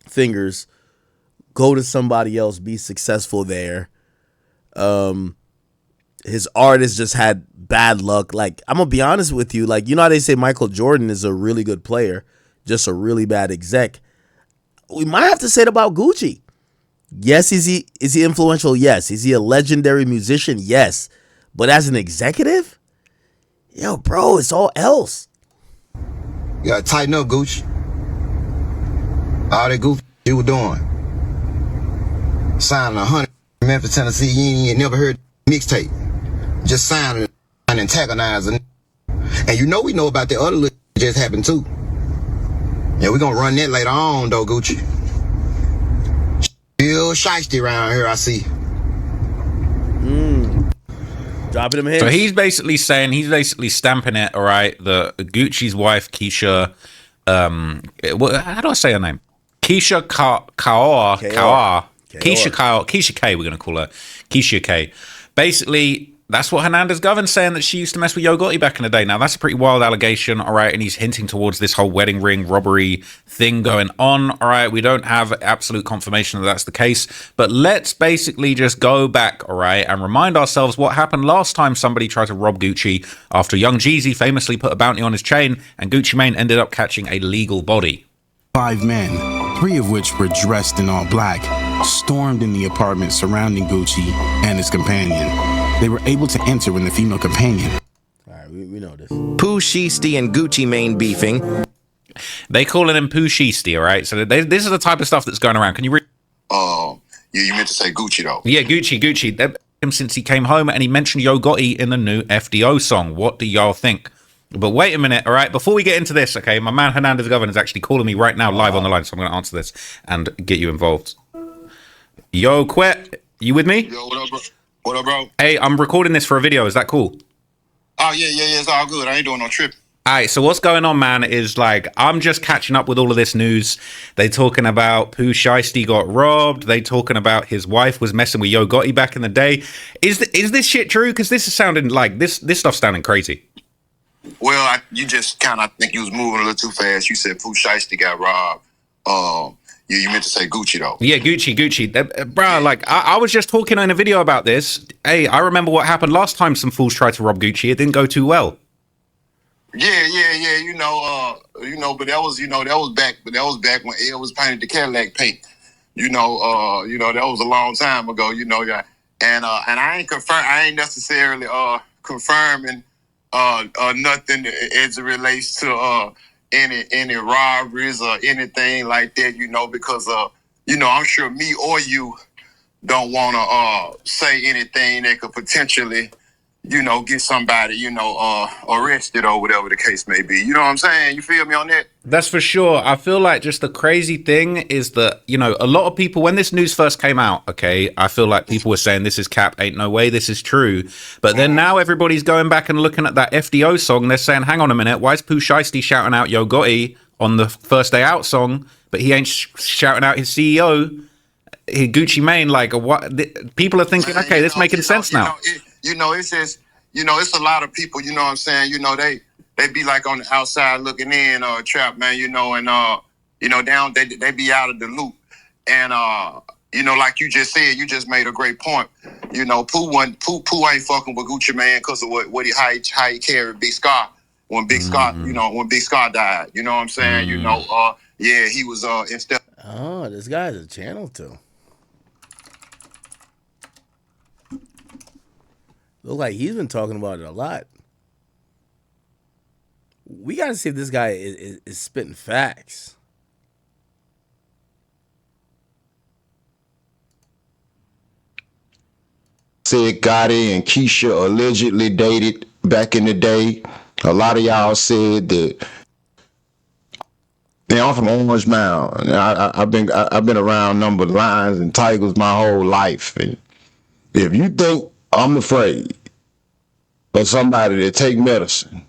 fingers, go to somebody else, be successful there. His artists just had bad luck. Like, I'm gonna be honest with you, like, you know how they say Michael Jordan is a really good player, just a really bad exec? We might have to say it about Gucci. Yes, is he influential? Yes. Is he a legendary musician? Yes. But as an executive, yo, bro, it's all else. You gotta tighten up, Gucci. All that goofy you were doing. Signing 100 Memphis, Tennessee, you ain't never heard mixtape. Just signing and antagonizing. And you know we know about the other little just happened too. Yeah, we're gonna run that later on though, Gucci. Real shiesty around here, I see. Dropping him here. So he's basically stamping it, all right, the Gucci's wife, Keisha, how do I say her name? Keisha Ka'oir. Keisha K, we're going to call her. Keisha K. Basically, that's what Hernandez Goven's saying, that she used to mess with Yo Gotti back in the day. Now, that's a pretty wild allegation, all right, and he's hinting towards this whole wedding ring robbery thing going on, all right? We don't have absolute confirmation that that's the case, but let's basically just go back, all right, and remind ourselves what happened last time somebody tried to rob Gucci after Young Jeezy famously put a bounty on his chain, and Gucci Mane ended up catching a legal body. 5 men, 3 of which were dressed in all black, stormed in the apartment surrounding Gucci and his companion. They were able to enter when the female companion. All right, we know this. Pooh Shiesty and Gucci Mane beefing. They calling him Pooh Shiesty, all right? So this is the type of stuff that's going around. Can you read? You meant to say Gucci though. Yeah, Gucci. They've him since he came home, and he mentioned Yo Gotti in the new FDO song. What do y'all think? But wait a minute, all right? Before we get into this, okay, my man Hernandez Goven is actually calling me right now live on the line, so I'm going to answer this and get you involved. Yo, Quet, you with me? Yo, what up, bro? What up, bro? Hey, I'm recording this for a video. Is that cool? Oh yeah, it's all good. I ain't doing no tripping. All right, so what's going on, man, is like, I'm just catching up with all of this news. They talking about Pooh Shiesty got robbed. They talking about his wife was messing with Yo Gotti back in the day. Is this shit true? Because this is sounding like, this stuff's sounding crazy. Well, you just kind of think you was moving a little too fast. You said Pooh Shiesty got robbed. You meant to say Gucci, though. Yeah, Gucci. Bro, like, I was just talking in a video about this. Hey, I remember what happened last time some fools tried to rob Gucci. It didn't go too well. Yeah. But that was back when Ed was painted the Cadillac paint. That was a long time ago. Yeah. And I ain't necessarily confirming nothing as it relates to any robberies or anything like that. Because I'm sure me or you don't want to say anything that could potentially get somebody, arrested or whatever the case may be. You know what I'm saying? You feel me on that? That's for sure. I feel like just the crazy thing is that, a lot of people, when this news first came out, okay, I feel like people were saying this is cap, ain't no way this is true. But then now everybody's going back and looking at that FDO song. They're saying, hang on a minute, why is Pooh Shiesty shouting out Yo Gotti on the First Day Out song, but he ain't shouting out his CEO, Gucci Mane? Like, what? People are thinking, okay, this making sense now. It's just, it's a lot of people, you know what I'm saying? They be like on the outside looking in, trap, man, down, they be out of the loop. And, like you just said, you just made a great point. Pooh ain't fucking with Gucci Mane because of how he carried Big Scar when Big Scar, when Big Scar died. You know what I'm saying? He was, instead. Oh, this guy has a channel too. Look like he's been talking about it a lot. We got to see if this guy is spitting facts. Said Gotti and Keisha allegedly dated back in the day. A lot of y'all said that. Yeah, I'm from Orange Mound. I've been around number lions and tigers my whole life. And if you think I'm afraid of somebody that take medicine,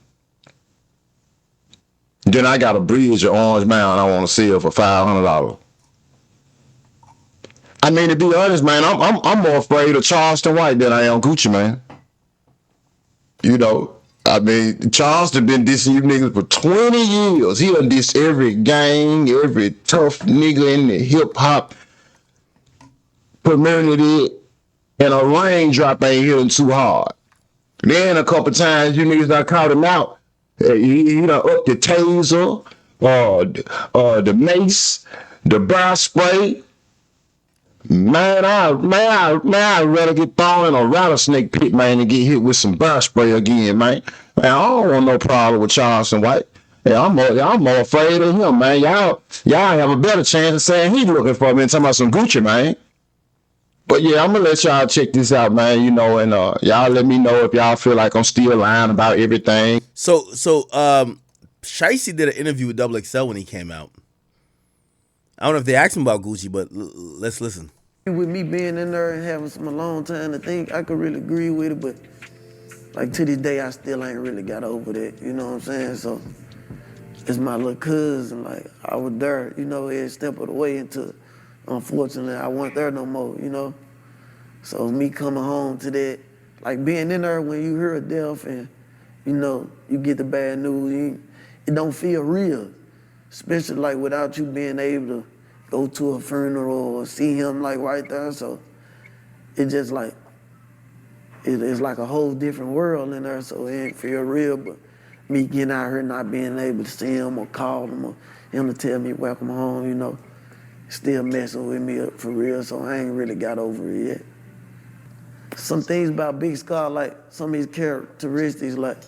then I got a bridge at Orange Mound I want to sell for $500. I mean, to be honest, man, I'm more afraid of Charleston White than I am Gucci, man. I mean, Charleston been dissing you niggas for 20 years. He done diss every gang, every tough nigga in the hip hop community, and a raindrop ain't hitting too hard. Then a couple times you niggas done caught him out. He done up the taser, the mace, the bar spray. Man, I'd rather get thrown in a rattlesnake pit, man, and get hit with some bar spray again, man. Man, I don't want no problem with Charleston White. Yeah, I'm more afraid of him, man. Y'all have a better chance of saying he looking for me and talking about some Gucci, man. But yeah, I'm gonna let y'all check this out, man. And y'all let me know if y'all feel like I'm still lying about everything. So Shiesty did an interview with XXL when he came out. I don't know if they asked him about Gucci, but let's listen. With me being in there and having some alone time to think, I could really agree with it, but like to this day, I still ain't really got over that. You know what I'm saying? So it's my little cousin. Like I was there, every step of the way until, unfortunately, I wasn't there no more. So me coming home to that, like being in there when you hear a death and you get the bad news, it don't feel real. Especially like without you being able to go to a funeral or see him like right there. So it just like, it's like a whole different world in there. So it ain't feel real, but me getting out here not being able to see him or call him or him to tell me welcome home, still messing with me up for real. So I ain't really got over it yet. Some things about Big Scar, like some of his characteristics, like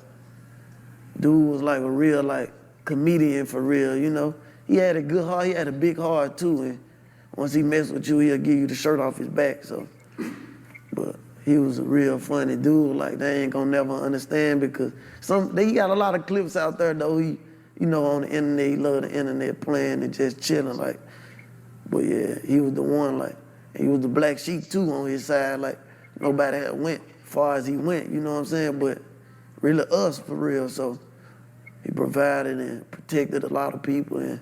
dude was like a real like comedian for real, He had a good heart, he had a big heart too, and once he messed with you, he'll give you the shirt off his back, so. But he was a real funny dude, like they ain't gonna never understand because he got a lot of clips out there though, he, on the internet, he love the internet playing and just chilling, like. But yeah, he was the one, like, he was the black sheep too on his side, like nobody had went far as he went, you know what I'm saying? But really us for real. So he provided and protected a lot of people, and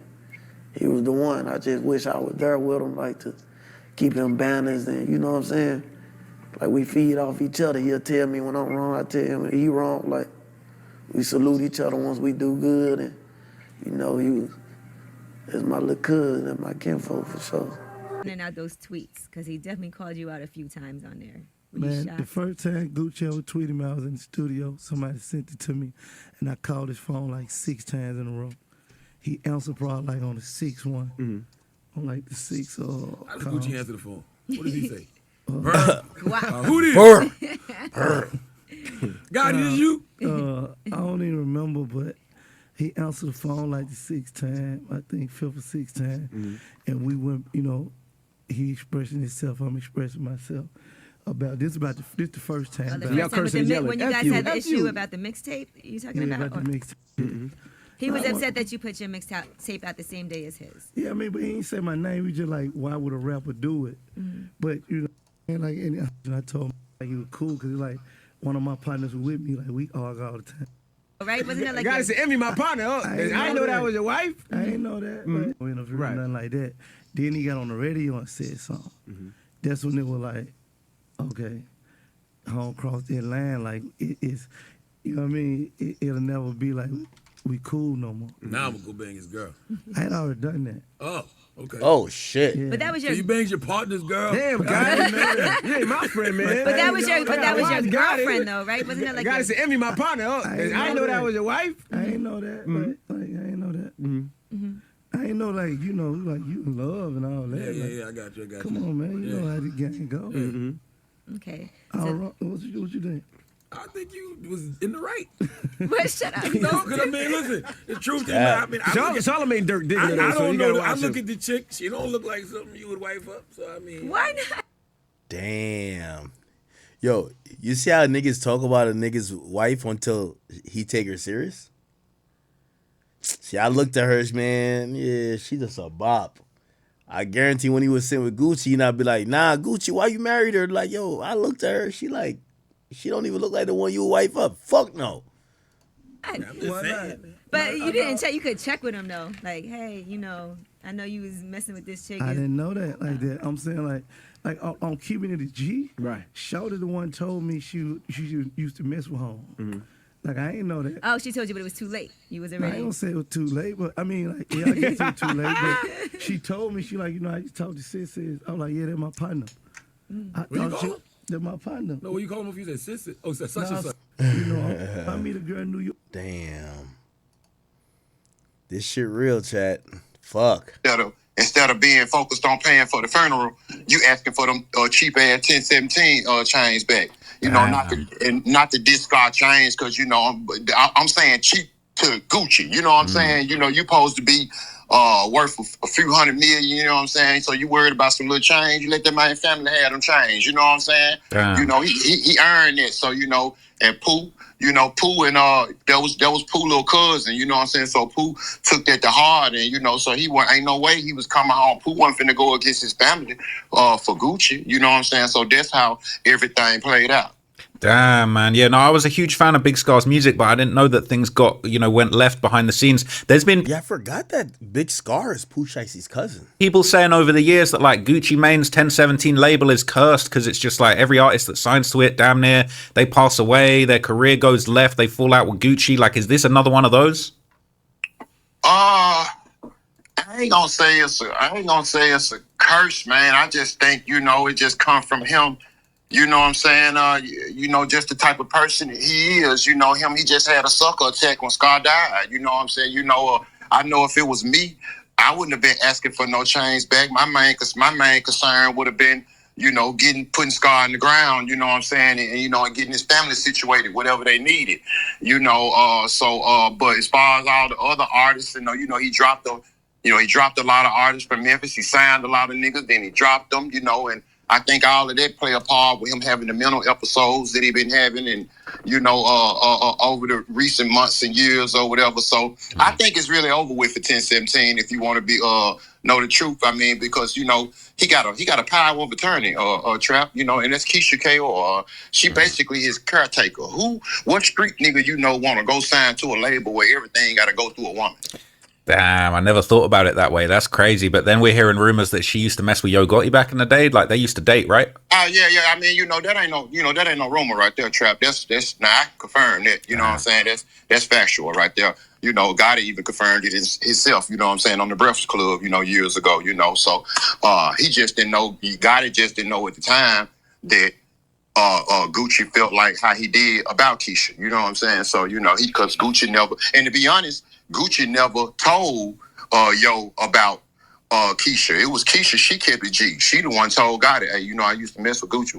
he was the one. I just wish I was there with him, like to keep him balanced, and you know what I'm saying? Like we feed off each other. He'll tell me when I'm wrong, I tell him when he wrong. Like we salute each other once we do good, and you know, that's my little cousin and my kinfolk for sure. And out those tweets, because he definitely called you out a few times on there. Man, the first time Gucci ever tweeted me, I was in the studio. Somebody sent it to me, and I called his phone like 6 times in a row. He answered probably like on the 6th one. On like the 6th. How did Gucci answer the phone? What did he say? Wow. Who did? God, is you? I don't even remember, but he answered the phone like the 6th time, I think 5th or 6th time. And we went, you know, he expressing himself, I'm expressing myself. About this the first time. When you guys had the issue about the mixtape, you talking about? The mixtape. He was upset that you put your mixtape out the same day as his. Yeah, I mean, but he ain't say my name. He just like, why would a rapper do it? But you know, and I told him like he was cool because like one of my partners was with me. Like we argue all the time. Right? Wasn't it like gotta say, Emmy, my partner. I didn't know that was your wife. I didn't know that. But interview nothing like that. Then he got on the radio and said something. That's when it was like, okay, I don't cross that line. Like it's, you know what I mean? It'll never be like we cool no more. Now I'm gonna go bang his girl. I had already done that. Oh, okay. Oh shit. Yeah. But that was your. So you banged your partner's girl? Damn, guy. You ain't my friend, man. But that was your girlfriend though, right? Wasn't it like? Gotta say, Emmy, my partner. I didn't know that was your wife. I ain't know that. But, like, I ain't know that. I ain't know like you know like you in love and all that. Yeah, I got you. Come on, man. You know how the game go. Okay. What you think? I think you was in the right. But shut up. No, because I mean, listen, the truth is, I mean, Charlamagne Dirk Diggler. I don't know. I look at the chick. She don't look like something you would wife up. So I mean, why not? Damn. Yo, you see how niggas talk about a nigga's wife until he take her serious? See, I looked at her, man. Yeah, she just a bop. I guarantee when he was sitting with Gucci, he not be like, nah, Gucci, why you married her? Like, yo, I looked at her. She don't even look like the one you wife up. Fuck no. But you didn't check. You could check with him though. Like, hey, you know, I know you was messing with this chick. I didn't know that like that. I'm saying like on keeping it a G. Right. Shawty the one told me she used to mess with home. Like I ain't know that. Oh, she told you, but it was too late. You was already. I don't say it was too late, but I mean, like, yeah, I guess it was too late. But she told me, she like, you know, I used to talk to sis. I was like, yeah, they're my partner. I thought they're my partner. No, what you call them if you say sis? Oh, such and such. You know, I meet a girl in New York. Damn. This shit real, chat. Fuck. Instead of being focused on paying for the funeral, you asking for them cheap ass 1017 chains back. You know, not the discard chains, because you know I'm saying cheap to Gucci. You know what I'm saying? You know, you supposed to be worth a few $100 million. You know what I'm saying? So you worried about some little change? You let that man family have them change. You know what I'm saying? You know, he earned it. So you know, and Pooh. You know, Pooh and that was Pooh little cousin, you know what I'm saying? So Pooh took that to heart, and you know, so ain't no way he was coming home. Pooh wasn't finna go against his family for Gucci, you know what I'm saying? So that's how everything played out. Damn, man. Yeah, no, I was a huge fan of Big Scar's music, but I didn't know that things went left behind the scenes. There's been... Yeah, I forgot that Big Scar is Pooh Shiesty's cousin. People saying over the years that, like, Gucci Mane's 1017 label is cursed because it's just, like, every artist that signs to it, damn near, they pass away, their career goes left, they fall out with Gucci. Like, is this another one of those? I ain't gonna say it's a curse, man. I just think, you know, it just come from him. You know what I'm saying? You know, just the type of person he is. You know him. He just had a sucker attack when Scar died. You know what I'm saying? You know, I know if it was me, I wouldn't have been asking for no change back. My main concern would have been, you know, putting Scar in the ground. You know what I'm saying? And you know, and getting his family situated, whatever they needed. You know, but as far as all the other artists, you know, he dropped a lot of artists from Memphis. He signed a lot of niggas, then he dropped them. You know, and I think all of that play a part with him having the mental episodes that he been having, and over the recent months and years or whatever. So I think it's really over with for 1017. If you want to be know the truth, I mean, because he got a power of attorney, Trap, and that's Keisha Ka'oir. She basically his caretaker. What street nigga want to go sign to a label where everything got to go through a woman? Damn, I never thought about it that way. That's crazy. But then we're hearing rumors that she used to mess with Yo Gotti back in the day. Like they used to date, right? Yeah. I mean, that ain't no rumor right there, Trap. That's I can confirm that. You know what I'm saying? That's factual right there. Gotti even confirmed it himself. You know what I'm saying, on the Breakfast Club. Years ago. So he just didn't know. Gotti just didn't know at the time that Gucci felt like how he did about Keisha. You know what I'm saying? So because Gucci never, and to be honest, Gucci never told Yo about Keisha. It was Keisha. She kept it G. She the one told Gotti, hey, I used to mess with Gucci.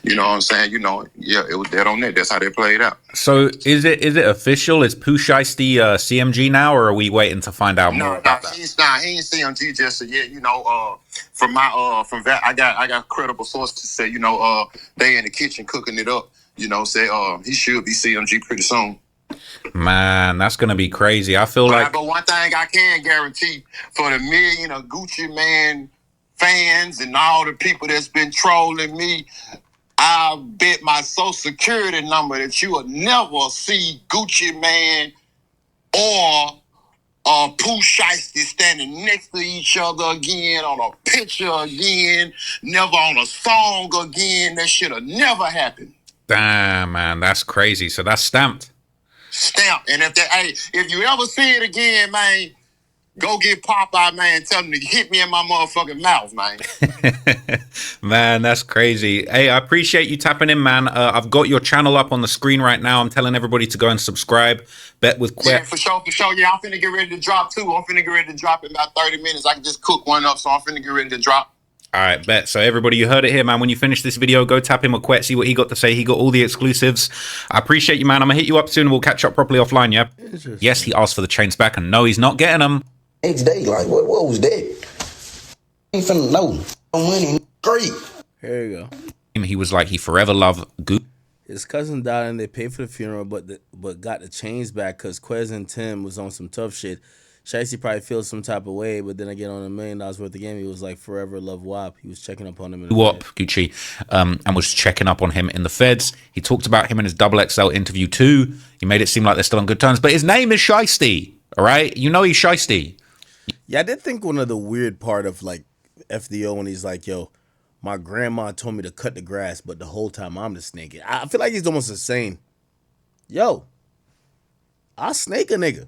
You know what I'm saying? Yeah, it was dead on that. That's how they played out. So is it official? Is Pooh Shiesty CMG now, or are we waiting to find out more about that? He ain't CMG just yet. From that, I got credible sources to say, they in the kitchen cooking it up. Say he should be CMG pretty soon. Man, that's gonna be crazy. I feel like. But one thing I can guarantee for the million of Gucci Man fans and all the people that's been trolling me, I bet my social security number that you will never see Gucci Man or Pooh Shiesty standing next to each other again, on a picture again, never on a song again. That shit'll never happen. Damn, man, that's crazy. So that's stamped. And if you ever see it again, man, go get Popeye, man, tell him to hit me in my motherfucking mouth, man. Man, that's crazy. Hey, I appreciate you tapping in, man. I've got your channel up on the screen right now. I'm telling everybody to go and subscribe. Bet with Quet. Yeah, for sure. Yeah, I'm finna get ready to drop too. I'm finna get ready to drop in about 30 minutes. I can just cook one up, so I'm finna get ready to drop. All right, bet. So everybody, you heard it here, man. When you finish this video, go tap him with Quet, see what he got to say. He got all the exclusives. I appreciate you, man. I'm going to hit you up soon. We'll catch up properly offline, yeah? Yes, he asked for the chains back, and no, he's not getting them. Next day, like, what was that? Ain't finna know. No money, great. Here you go. He was like, he forever loved Goop. His cousin died, and they paid for the funeral, but got the chains back because Quez and Tim was on some tough shit. Shiesty probably feels some type of way, but then again, on $1 million worth of game, he was like forever love WAP. He was checking up on him in the WAP, Gucci, and was checking up on him in the feds. He talked about him in his XXL interview too. He made it seem like they're still on good terms, but his name is Shiesty, all right? He's Shiesty. Yeah, I did think one of the weird part of like FDO when he's like, yo, my grandma told me to cut the grass, but the whole time I'm the snake. I feel like he's almost saying, yo, I'll snake a nigga.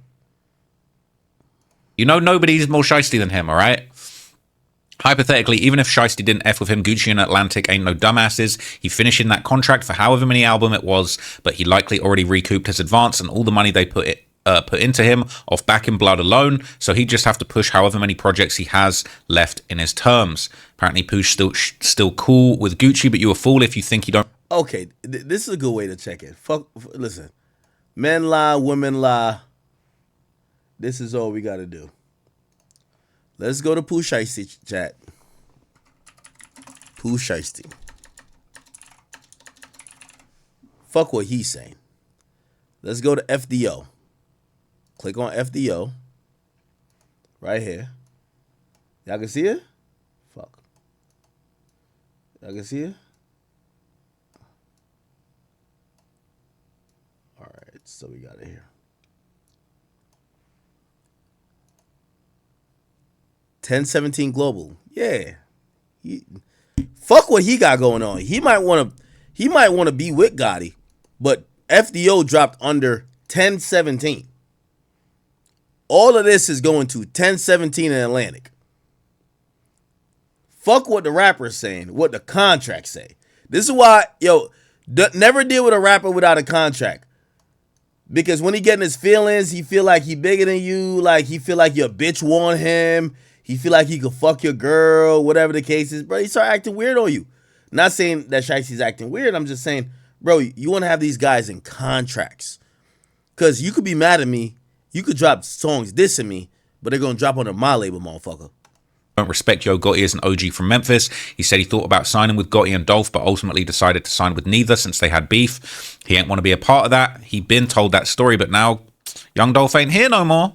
Nobody's more Shiesty than him, all right? Hypothetically, even if Shiesty didn't F with him, Gucci and Atlantic ain't no dumbasses. He finished in that contract for however many album it was, but he likely already recouped his advance and all the money they put into him off Back in Blood alone, so he'd just have to push however many projects he has left in his terms. Apparently, Pooh's still cool with Gucci, but you're a fool if you think he don't... Okay, this is a good way to check it. Listen, men lie, women lie. This is all we got to do. Let's go to Pooh Shiesty chat. Pooh Shiesty. Fuck what he's saying. Let's go to FDO. Click on FDO. Right here. Y'all can see it? Fuck. Y'all can see it? Alright, so we got it here. 1017 Global. Yeah. Fuck what he got going on. He might want to be with Gotti, but FDO dropped under 1017. All of this is going to 1017 in Atlantic. Fuck what the rapper's saying, what the contracts say. This is why, never deal with a rapper without a contract. Because when he getting his feelings, he feel like he bigger than you, like he feel like your bitch want him. He feel like he could fuck your girl, whatever the case is, bro. He start acting weird on you. Not saying that Shiesty's acting weird. I'm just saying, bro, you want to have these guys in contracts. Because you could be mad at me. You could drop songs dissing me, but they're going to drop under my label, motherfucker. don't respect Yo Gotti as an OG from Memphis. He said he thought about signing with Gotti and Dolph, but ultimately decided to sign with neither since they had beef. He ain't want to be a part of that. He been told that story, but now young Dolph ain't here no more.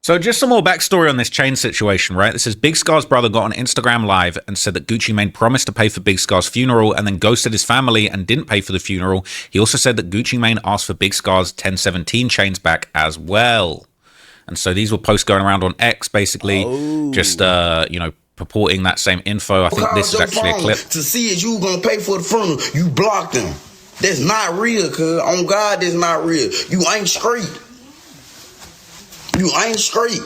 So just some more backstory on this chain situation, right? This is Big Scar's brother got on Instagram Live and said that Gucci Mane promised to pay for Big Scar's funeral and then ghosted his family and didn't pay for the funeral. He also said that Gucci Mane asked for Big Scar's 1017 chains back as well. And so these were posts going around on X, basically, just, you know, purporting that same info. I think this is actually a clip. To see if you gonna pay for the funeral, you blocked them. That's not real, cuz. On God, that's not real. You ain't straight. You ain't straight.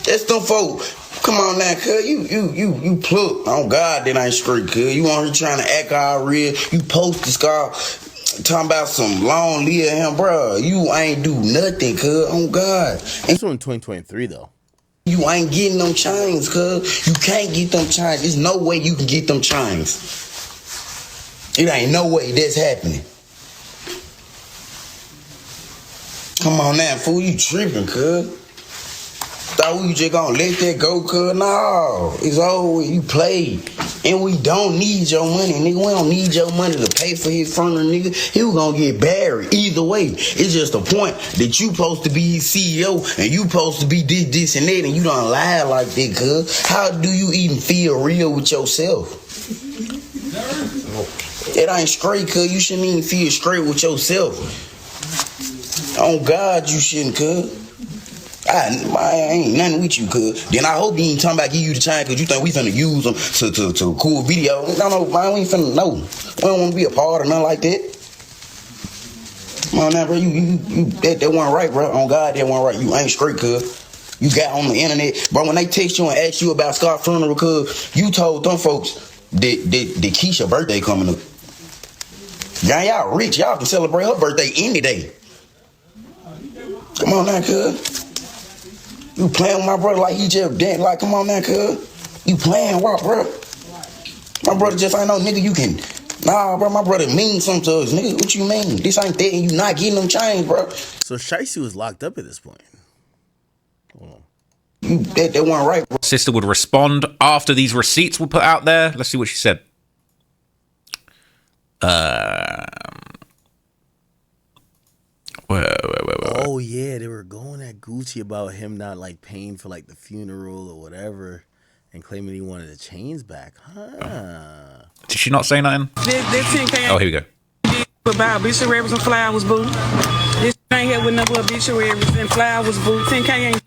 That's them folk. Come on now, cuz. You plucked. On God, that ain't straight, cuz. You on here trying to act all real. You post this guy talking about some long live him, bro. You ain't do nothing, cuz. On God. This one in 2023, though. You ain't getting them chains, cuz. You can't get them chains. There's no way you can get them chains. It ain't no way that's happening. Come on now, fool, you tripping, cuz. Thought we just gonna let that go, cuz. No, it's over. You played. And we don't need your money, nigga. We don't need your money to pay for his funeral, nigga. He was gonna get buried. Either way, it's just a point that you supposed to be his CEO and you supposed to be this, and that, and you don't lie like that, cuz. How do you even feel real with yourself? It ain't straight, cuz. You shouldn't even feel straight with yourself. On God, you shouldn't, cuz. I ain't nothing with you, cuz. Then I hope you ain't talking about give you the chain because you think we finna use them to cool video. No, man, we ain't finna know. We don't want to be a part of nothing like that. Come on now, bro. That wasn't right, bro. On God, that wasn't right. You ain't straight, cuz. You got on the internet. Bro, when they text you and ask you about Scar's funeral, cuz, you told them folks that Keisha's birthday coming up. Y'all rich. Y'all can celebrate her birthday any day. Come on now, cuz. You playing with my brother like he just dead. Like, come on now, cuz. You playing what, bro? My brother just ain't no nigga you can. Nah, bro, my brother mean something to us, nigga. What you mean? This ain't that and you not getting them chains, bro. So Shiesty was locked up at this point. That wasn't right, bro. Sister would respond after these receipts were put out there. Let's see what she said. Oh yeah, they were going at Gucci about him not like paying for like the funeral or whatever, and claiming he wanted the chains back. Huh? Did she not say nothing? Oh, here we go. About obituaries and flowers, boo. This ain't here with no obituaries and flowers, boo. 10K ain't.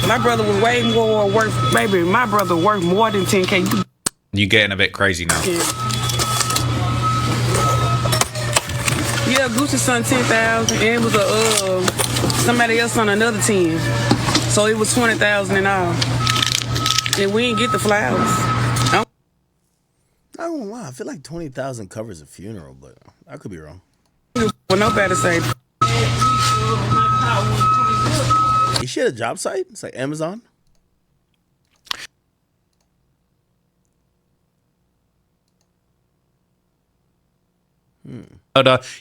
My brother was way more worth. Baby, my brother worth more than 10K. You getting a bit crazy now. Yeah, Gucci's son 10,000, and it was somebody else on another 10. So it was 20,000 in all. And we didn't get the flowers. I don't know. I feel like 20,000 covers a funeral, but I could be wrong. Well, nobody say. Is she at a job site? It's like Amazon.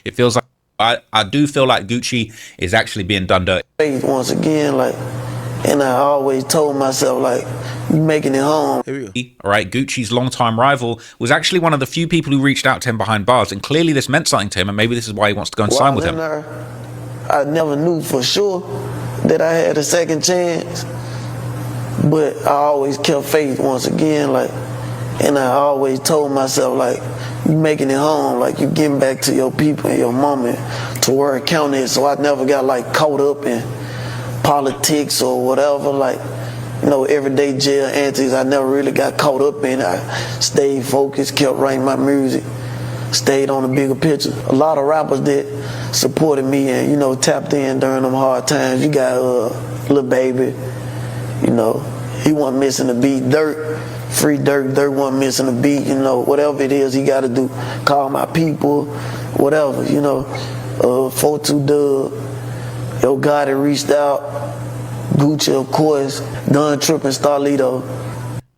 It feels like I do feel like Gucci is actually being done dirty. Once again, like, and I always told myself, like, you making it home. All right, Gucci's longtime rival was actually one of the few people who reached out to him behind bars, and clearly this meant something to him, and maybe this is why he wants to go and sign with him. I never knew for sure that I had a second chance, but I always kept faith once again, like, and I always told myself, like, you making it home, like you getting back to your people and your mama to where it counted. So I never got like caught up in politics or whatever, like, you know, everyday jail antics. I never really got caught up in it. I stayed focused, kept writing my music, stayed on the bigger picture. A lot of rappers that supported me and, you know, tapped in during them hard times. You got Lil Baby, you know, he wasn't missing a beat. Dirt, free Dirt wasn't missing a beat, you know, whatever it is he got to do. Call my people, whatever, you know. 42 Dub, Yo Gotti reached out. Gucci, of course, Gun Trippin' Starlito.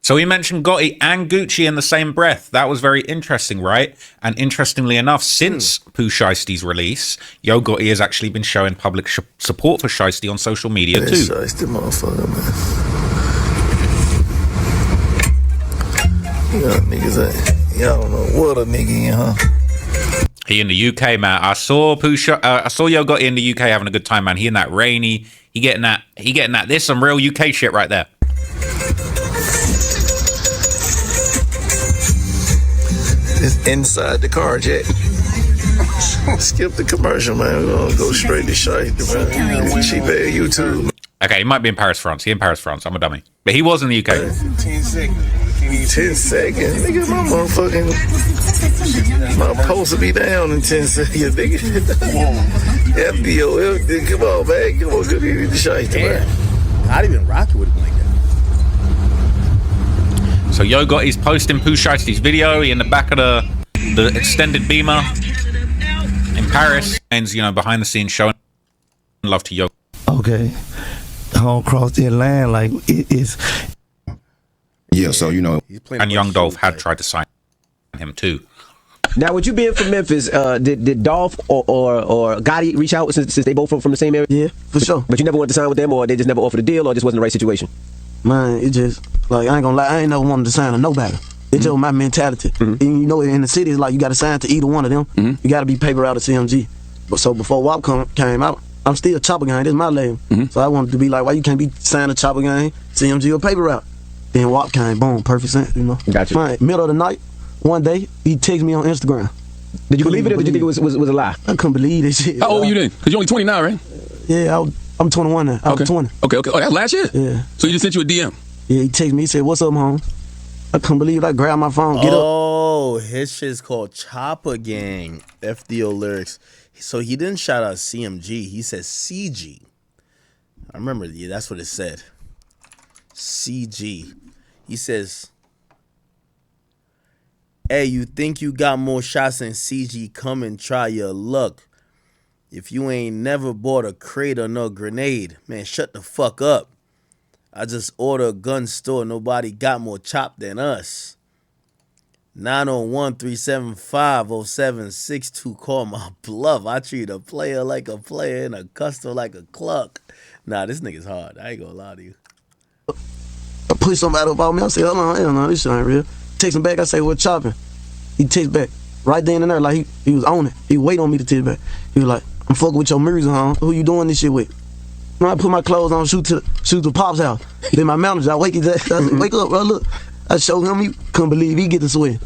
So he mentioned Gotti and Gucci in the same breath. That was very interesting, right? And interestingly enough, since Pooh Shiesty's release, Yo Gotti has actually been showing public support for Shiesty on social media too. Shiesty motherfucker, man. Yeah, niggas, y'all don't know what a nigga in, huh? He in the UK, man. I saw Pusha. I saw Yo Gotti in the UK having a good time, man. He in that rainy. He getting that. There's some real UK shit right there. It's inside the car, Jack. Skip the commercial, man. We're gonna go straight to shite, man. Cheap ass YouTube. Okay, he might be in Paris, France. He in Paris, France. I'm a dummy. But he was in the UK. 10 seconds. 10 seconds. Nigga, my motherfucking... My post will be down in 10 seconds, nigga. FDO, come on, man. Come on, go get the shite, man. Not even rock it with a blanket. So Yo Gotti's posting Pooh Shiesty's video. He in the back of the extended beamer in Paris. And, you know, behind the scenes showing love to Yo. Okay. I don't cross that line like it is. Yeah, so you know. And Young Dolph had tried to sign him too. Now, with you being from Memphis, did Dolph or Gotti reach out since they both from the same area? Yeah, for sure. But you never wanted to sign with them, or they just never offered a deal, or just wasn't the right situation? Man, it just, like, I ain't gonna lie, I ain't never wanted to sign to nobody. It's just my mentality. And you know, in the city, it's like you gotta sign to either one of them. You gotta be paper out of CMG. But so before WAP came out, I'm still Chopper Gang. This is my label. So I wanted to be like, why you can't be signed to Chopper Gang, CMG, or paper route? Then WAP came, boom, perfect sense, you know. Gotcha. Man, middle of the night, one day, he texted me on Instagram. Did you believe it, or did you think it was a lie? I couldn't believe this shit. How old are you then? Because you're only 20 now, right? Yeah, I'm 21 now. I was 20. Okay. Oh, that's last year? Yeah. So he just sent you a DM? Yeah, he texted me, he said, what's up, home? I couldn't believe it. I grabbed my phone, get up. Oh, his shit's called Chopper Gang, FDO lyrics. So he didn't shout out CMG, he said CG. I remember, yeah, that's what it said. CG. He says, hey, you think you got more shots than CG? Come and try your luck. If you ain't never bought a crate or no grenade, man, shut the fuck up. I just ordered a gun store. Nobody got more chop than us. 901-375-0762. Call my bluff. I treat a player like a player and a customer like a cluck. Nah, this nigga's hard. I ain't gonna lie to you. I push somebody about me. I say, hold on, hell no, this shit ain't real. Text him back. I say, what's chopping? He text back. Right then and there, like he was on it. He wait on me to text back. He was like, I'm fucking with your music, huh? Who you doing this shit with? When I put my clothes on, shoot to Pop's house. Then my manager, I wake his ass. I said, wake up, bro, look. I showed him, he couldn't believe he get the sweat.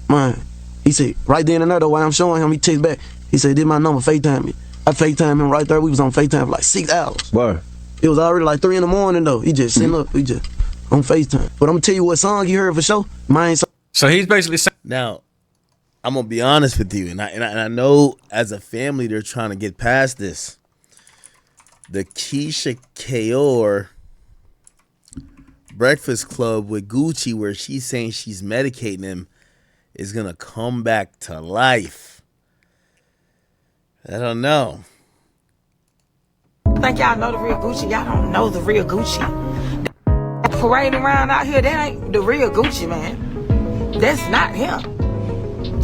Man, he said, right then and there, though, while I'm showing him, he text back. He said, this my number, FaceTime me. I FaceTime him right there. We was on FaceTime for like 6 hours. Word. It was already like 3 in the morning, though. He just sitting up, he just on FaceTime. But I'm gonna tell you what song he heard for sure. Mine. So he's basically saying, now, I'm gonna be honest with you, and I know as a family they're trying to get past this. The Keisha Ka'oir Breakfast Club with Gucci, where she's saying she's medicating him, is gonna come back to life. I don't know. Think y'all know the real Gucci? Y'all don't know the real Gucci. Parading around out here, that ain't the real Gucci, man. That's not him.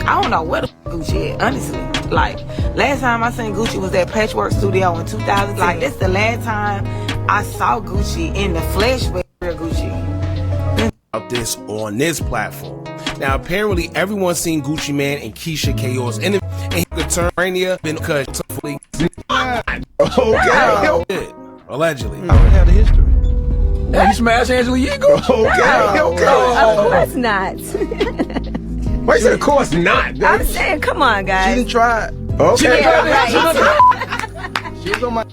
I don't know where the Gucci is, honestly. Like, last time I seen Gucci was at Patchwork Studio in 2000. Like, that's the last time I saw Gucci in the flesh with real Gucci. About this on this platform. Now, apparently, everyone's seen Gucci Man and Keisha Ka'oir's interview, and he could turn Rania been cut. Okay. Allegedly. I don't have the history. Hey, you smashed Angela Yee, go. Of course not. Why you said of course not? I'm saying, come on, guys. She didn't try. Okay. Yeah, right. She was on my.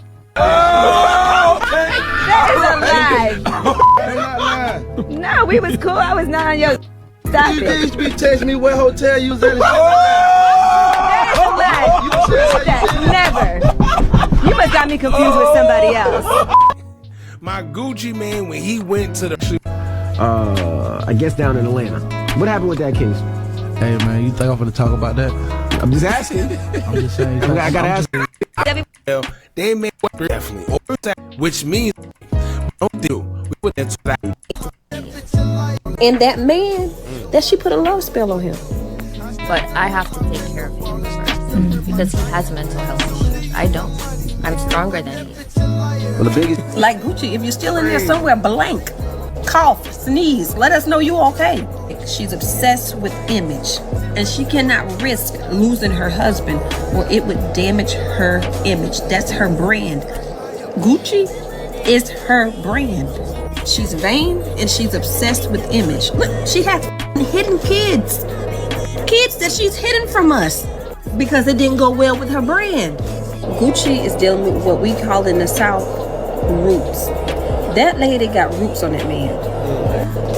That is a lie. No, we was cool. I was not on your. Stop You it. used to be texting me what hotel you was at. That is a lie. Never. You must got me confused with somebody else. My Gucci Man, when he went to the I guess down in Atlanta. What happened with that case? Hey man, you think I'm gonna talk about that? I'm just asking. I'm just saying. I gotta ask. They made definitely, which means don't do. We put that to that. And that man, that she put a love spell on him. But I have to take care of him first because he has mental health issues. I don't. I'm stronger than he is. Well, the biggest. Like Gucci, if you're still in there somewhere blank, cough, sneeze, let us know you okay. She's obsessed with image, and she cannot risk losing her husband or it would damage her image. That's her brand. Gucci is her brand. She's vain and she's obsessed with image. Look, she has hidden kids that she's hidden from us because it didn't go well with her brand. Gucci is dealing with what we call in the South roots. That lady got roots on that man.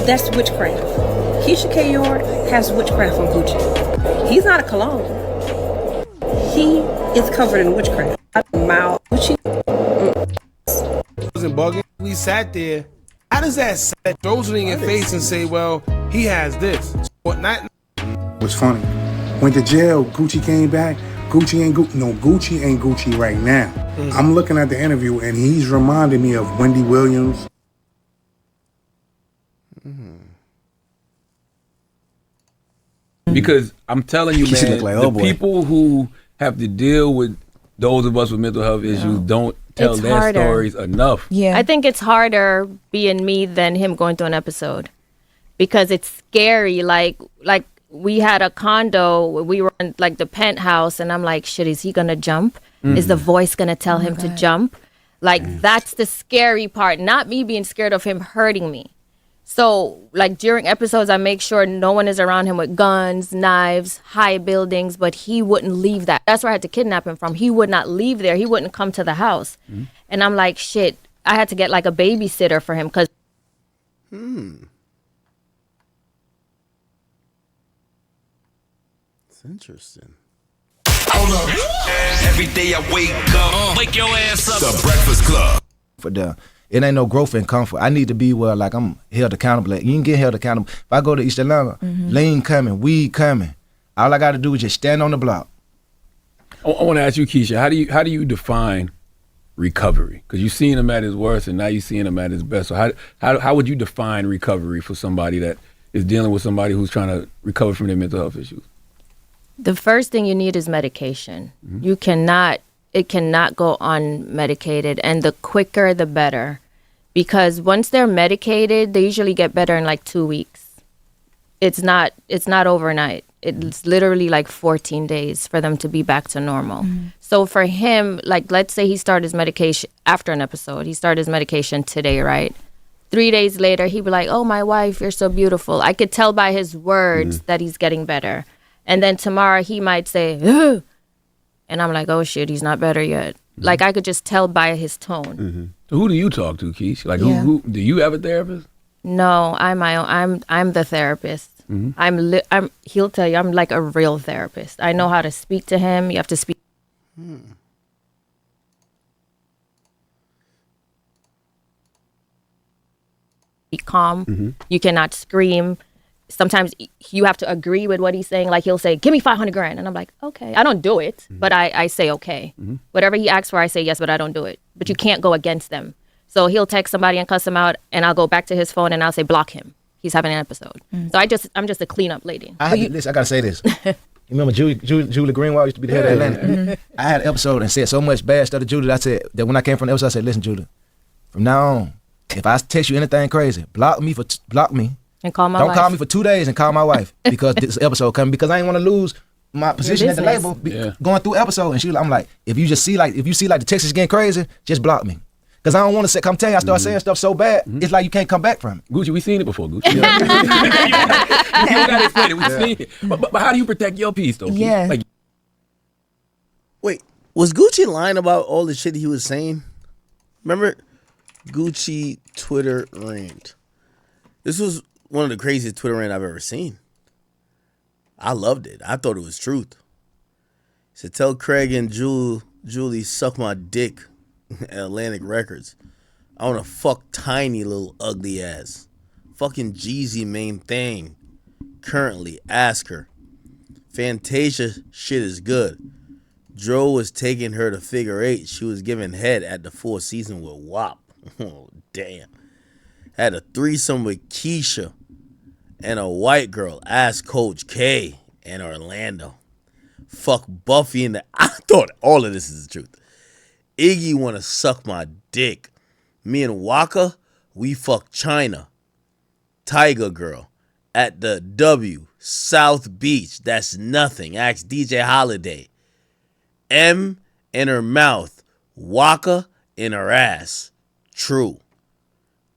That's witchcraft. Keisha Ka'oir has witchcraft on Gucci. He's not a cologne. He is covered in witchcraft. Mouth Gucci. Wasn't bugging. We sat there. How does that set throws it in your face and say, well, he has this? What not? What's funny? Went to jail. Gucci came back. Gucci ain't Gucci right now. I'm looking at the interview and he's reminding me of Wendy Williams. Because I'm telling you, She man, look like the old boy. people who have to deal with those of us with mental health issues don't tell It's their harder. stories enough. I think it's harder being me than him going through an episode because it's scary. Like we had a condo, we were in like the penthouse, and I'm like, shit, is he gonna jump? Is the voice gonna tell him to jump? Like that's the scary part, not me being scared of him hurting me. So like during episodes, I make sure no one is around him with guns, knives, high buildings, but he wouldn't leave that. That's where I had to kidnap him from. He would not leave there. He wouldn't come to the house. And I'm like, shit, I had to get like a babysitter for him because It's interesting. Hold up. Every day I wake up, wake your ass up. The Breakfast Club. For them. It ain't no growth and comfort. I need to be where like I'm held accountable. You can get held accountable. If I go to East Atlanta, lean coming, weed coming. All I got to do is just stand on the block. I want to ask you, Keisha, how do you define recovery? Because you've seen him at his worst, and now you're seeing him at his best. So how would you define recovery for somebody that is dealing with somebody who's trying to recover from their mental health issues? the first thing you need is medication. It cannot go unmedicated, and the quicker the better, because once they're medicated, they usually get better in like 2 weeks. It's not overnight. It's literally like 14 days for them to be back to normal. So for him, like, let's say he started his medication after an episode. He started his medication today, right? 3 days later, he'd be like, "Oh, my wife, you're so beautiful." I could tell by his words that he's getting better. And then tomorrow he might say, "Ugh." And I'm like, "Oh shit, he's not better yet." Like, I could just tell by his tone. So who do you talk to, Keish? Like, who do you have a therapist? No, I'm my own. I'm the therapist. He'll tell you I'm like a real therapist. I know how to speak to him. You have to speak. Be calm. You cannot scream. Sometimes you have to agree with what he's saying. Like, he'll say, "Give me 500 grand," and I'm like, "Okay." I don't do it, but I say okay. Whatever he asks for, I say yes, but I don't do it. But you can't go against them. So he'll text somebody and cuss him out, and I'll go back to his phone and I'll say, "Block him. He's having an episode." So I'm just a cleanup lady. I gotta say this. You remember Julie Greenwald used to be the head of Atlanta? I had an episode and said so much bad stuff to Julie. I said that when I came from the episode, I said, "Listen, Julie, from now on, if I text you anything crazy, block me and call my Don't wife. call me for 2 days and call my wife because this episode coming, because I ain't want to lose my position at the label going through episode." And I'm like, if you see like the text is getting crazy, just block me. Because I don't want to say, come tell you, I start saying stuff so bad, it's like you can't come back from it. Gucci, we seen it before, Gucci. You gotta explain it. We seen it. But how do you protect your peace, though? Yeah. Like, Wait, was Gucci lying about all the shit he was saying? Remember Gucci Twitter rant? This was one of the craziest Twitter rant I've ever seen. I loved it. I thought it was truth. He said, "Tell Craig and Julie suck my dick at Atlantic Records. I want to fuck tiny little ugly ass. Fucking Jeezy main thing. Currently, ask her. Fantasia shit is good. Dro was taking her to Figure 8. She was giving head at the Four Seasons with WAP. Oh, damn. Had a threesome with Keisha and a white girl. Ask Coach K and Orlando. Fuck Buffy in the... I thought all of this is the truth. Iggy want to suck my dick. Me and Waka, we fuck China. Tiger Girl at the W South Beach. That's nothing. Ask DJ Holiday. M in her mouth. Waka in her ass. True.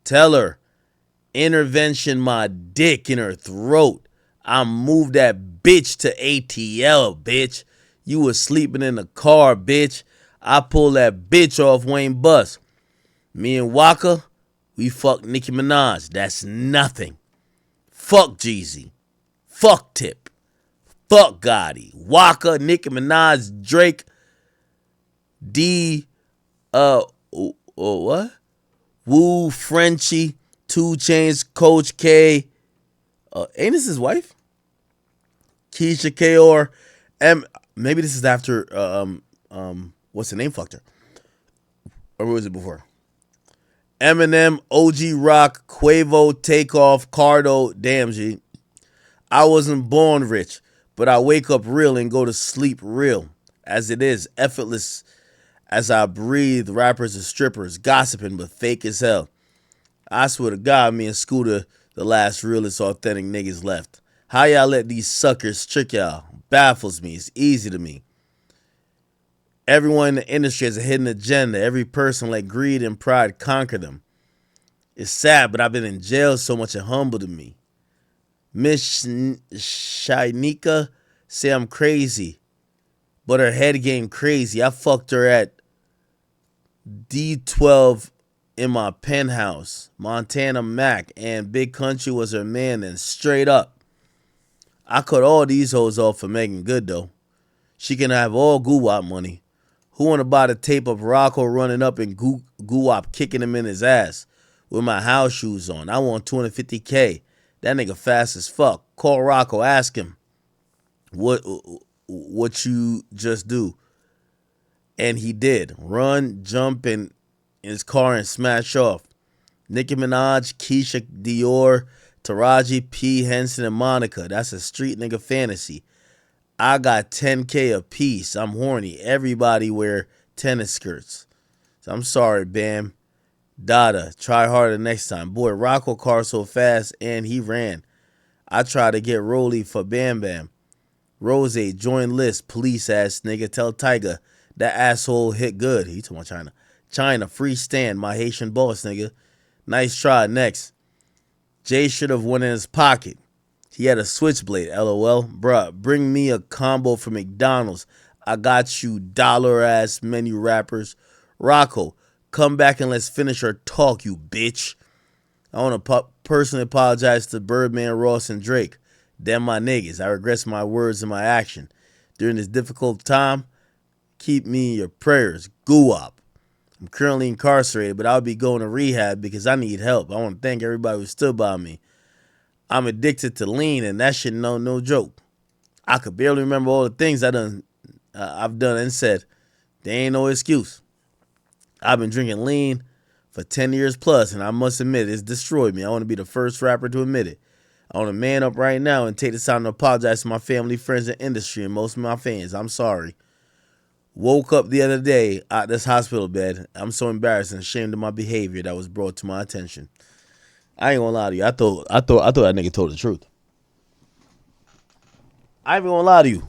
Tell her. Intervention my dick in her throat. I moved that bitch to ATL, bitch. You was sleeping in the car, bitch. I pulled that bitch off Wayne Bus. Me and Waka, we fucked Nicki Minaj. That's nothing. Fuck Jeezy. Fuck Tip. Fuck Gotti. Waka, Nicki Minaj, Drake, what? Woo, Frenchie, 2 Chainz, Coach K. Ain't this his wife? Keisha Ka'oir. Maybe this is after what's the name? Fucked her. Or was it before? Eminem, OG Rock, Quavo, Takeoff, Cardo. Damn, G. I wasn't born rich, but I wake up real and go to sleep real. As it is, effortless as I breathe, rappers and strippers, gossiping but fake as hell. I swear to God, me and Scooter, the last realest authentic niggas left. How y'all let these suckers trick y'all? Baffles me. It's easy to me. Everyone in the industry has a hidden agenda. Every person let greed and pride conquer them. It's sad, but I've been in jail so much it humbled me. Miss Shinika say I'm crazy, but her head game crazy. I fucked her at D12 in my penthouse. Montana Mac and Big Country was her man, and straight up. I cut all these hoes off for making good, though. She can have all Goo-Wop money. Who want to buy the tape of Rocco running up and Goo-Wop kicking him in his ass with my house shoes on? I want $250K. That nigga fast as fuck. Call Rocco, ask him what you just do. And he did. Run, jump in his car and smash off. Nicki Minaj, Keisha Ka'oir, Taraji P. Henson, and Monica. That's a street nigga fantasy. I got 10K a piece. I'm horny. Everybody wear tennis skirts. So I'm sorry, Bam. Dada, try harder next time. Boy, Rocco car so fast and he ran. I tried to get Rolly for Bam Bam. Rose, join list. Police ass nigga. Tell Tiger that asshole hit good. He talking about China. China, free stand. My Haitian boss, nigga. Nice try. Next. Jay should have went in his pocket. He had a switchblade, LOL. Bruh, bring me a combo from McDonald's. I got you dollar-ass menu rappers. Rocco, come back and let's finish our talk, you bitch. I want to personally apologize to Birdman, Ross, and Drake. Them my niggas. I regret my words and my action. During this difficult time, keep me in your prayers. Goo-Wop. I'm currently incarcerated, but I'll be going to rehab because I need help. I want to thank everybody who stood by me. I'm addicted to lean, and that shit no joke. I could barely remember all the things I've done and said. There ain't no excuse. I've been drinking lean for 10 years plus, and I must admit it's destroyed me. I want to be the first rapper to admit it. I want to man up right now and take this time to apologize to my family, friends, and industry, and most of my fans. I'm sorry. Woke up the other day at this hospital bed. I'm so embarrassed and ashamed of my behavior that was brought to my attention. I ain't gonna lie to you. I thought that nigga told the truth. I ain't gonna lie to you.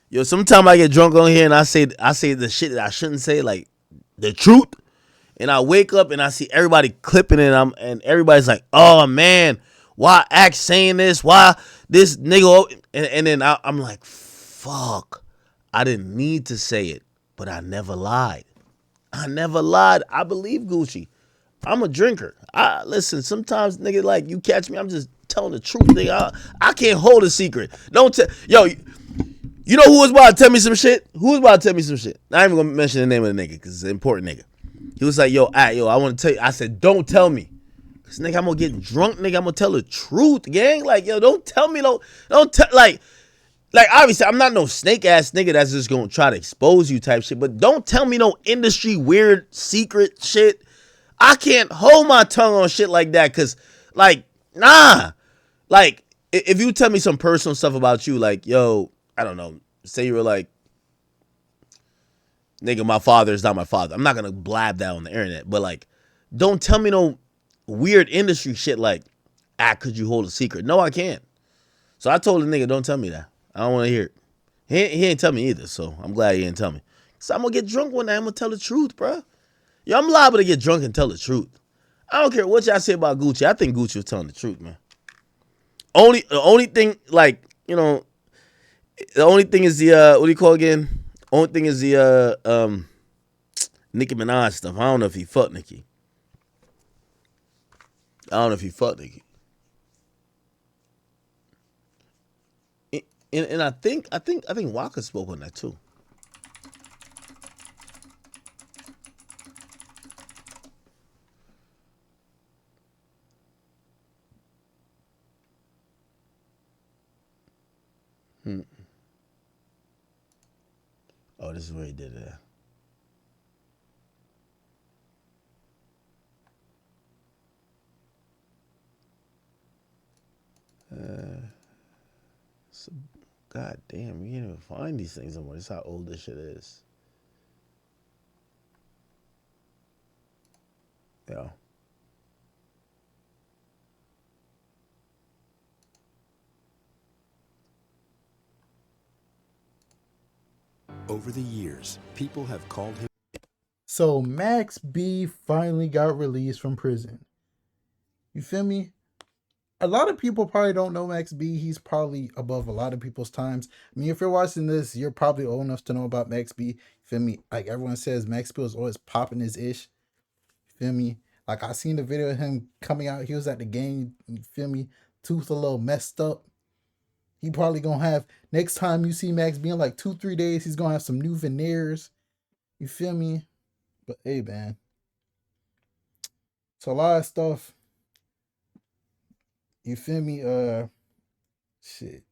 Yo, sometimes I get drunk on here and I say the shit that I shouldn't say, like the truth. And I wake up and I see everybody clipping it, and everybody's like, "Oh man, why Act saying this? Why this nigga?" And then I'm like, "Fuck, I didn't need to say it, but I never lied. I believe Gucci. I'm a drinker. Listen, sometimes, nigga, like, you catch me, I'm just telling the truth, nigga. I can't hold a secret. Don't tell. Yo, you know who was about to tell me some shit? Who was about to tell me some shit? I ain't even gonna mention the name of the nigga because it's an important nigga. He was like, yo, I want to tell you. I said, don't tell me. Because, nigga, I'm going to get drunk, nigga. I'm going to tell the truth, gang. Like, yo, don't tell me, don't tell, like, obviously, I'm not no snake-ass nigga that's just going to try to expose you type shit. But don't tell me no industry weird secret shit. I can't hold my tongue on shit like that because, like, nah. Like, if you tell me some personal stuff about you, like, yo, I don't know, say you were like, nigga, my father is not my father. I'm not going to blab that on the internet. But, like, don't tell me no weird industry shit like, could you hold a secret? No, I can't. So I told the nigga, don't tell me that. I don't want to hear it. He ain't tell me either, so I'm glad he didn't tell me. So I'm going to get drunk one night. I'm going to tell the truth, bro. Yo, I'm liable to get drunk and tell the truth. I don't care what y'all say about Gucci. I think Gucci was telling the truth, man. The only thing, like, you know, the only thing is the, what do you call it again? Only thing is the, Nicki Minaj stuff. I don't know if he fucked Nicki. And I think Waka spoke on that too. Oh, this is where he did it at. So, God damn, we can't even find these things anymore. This is how old this shit is. Yeah. Over the years, people have called him. So Max B finally got released from prison. You feel me? A lot of people probably don't know Max B. He's probably above a lot of people's times. I mean, if you're watching this, you're probably old enough to know about Max B. You feel me? Like everyone says, Max B was always popping his ish. You feel me? Like I seen the video of him coming out. He was at the game. You feel me? Tooth a little messed up. He probably gonna have, next time you see Max B in like 2-3 days, he's gonna have some new veneers. You feel me? But hey, man. It's a lot of stuff. You feel me? Shit.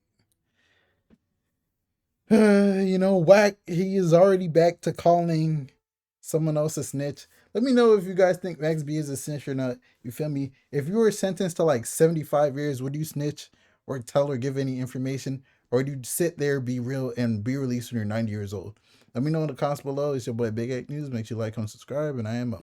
You know, Whack, he is already back to calling someone else a snitch. Let me know if you guys think Max B is a snitch or not. You feel me? If you were sentenced to like 75 years, would you snitch or tell or give any information? Or do you sit there, be real, and be released when you're 90 years old? Let me know in the comments below. It's your boy Big Egg News. Make sure you like, comment, subscribe, and I am up.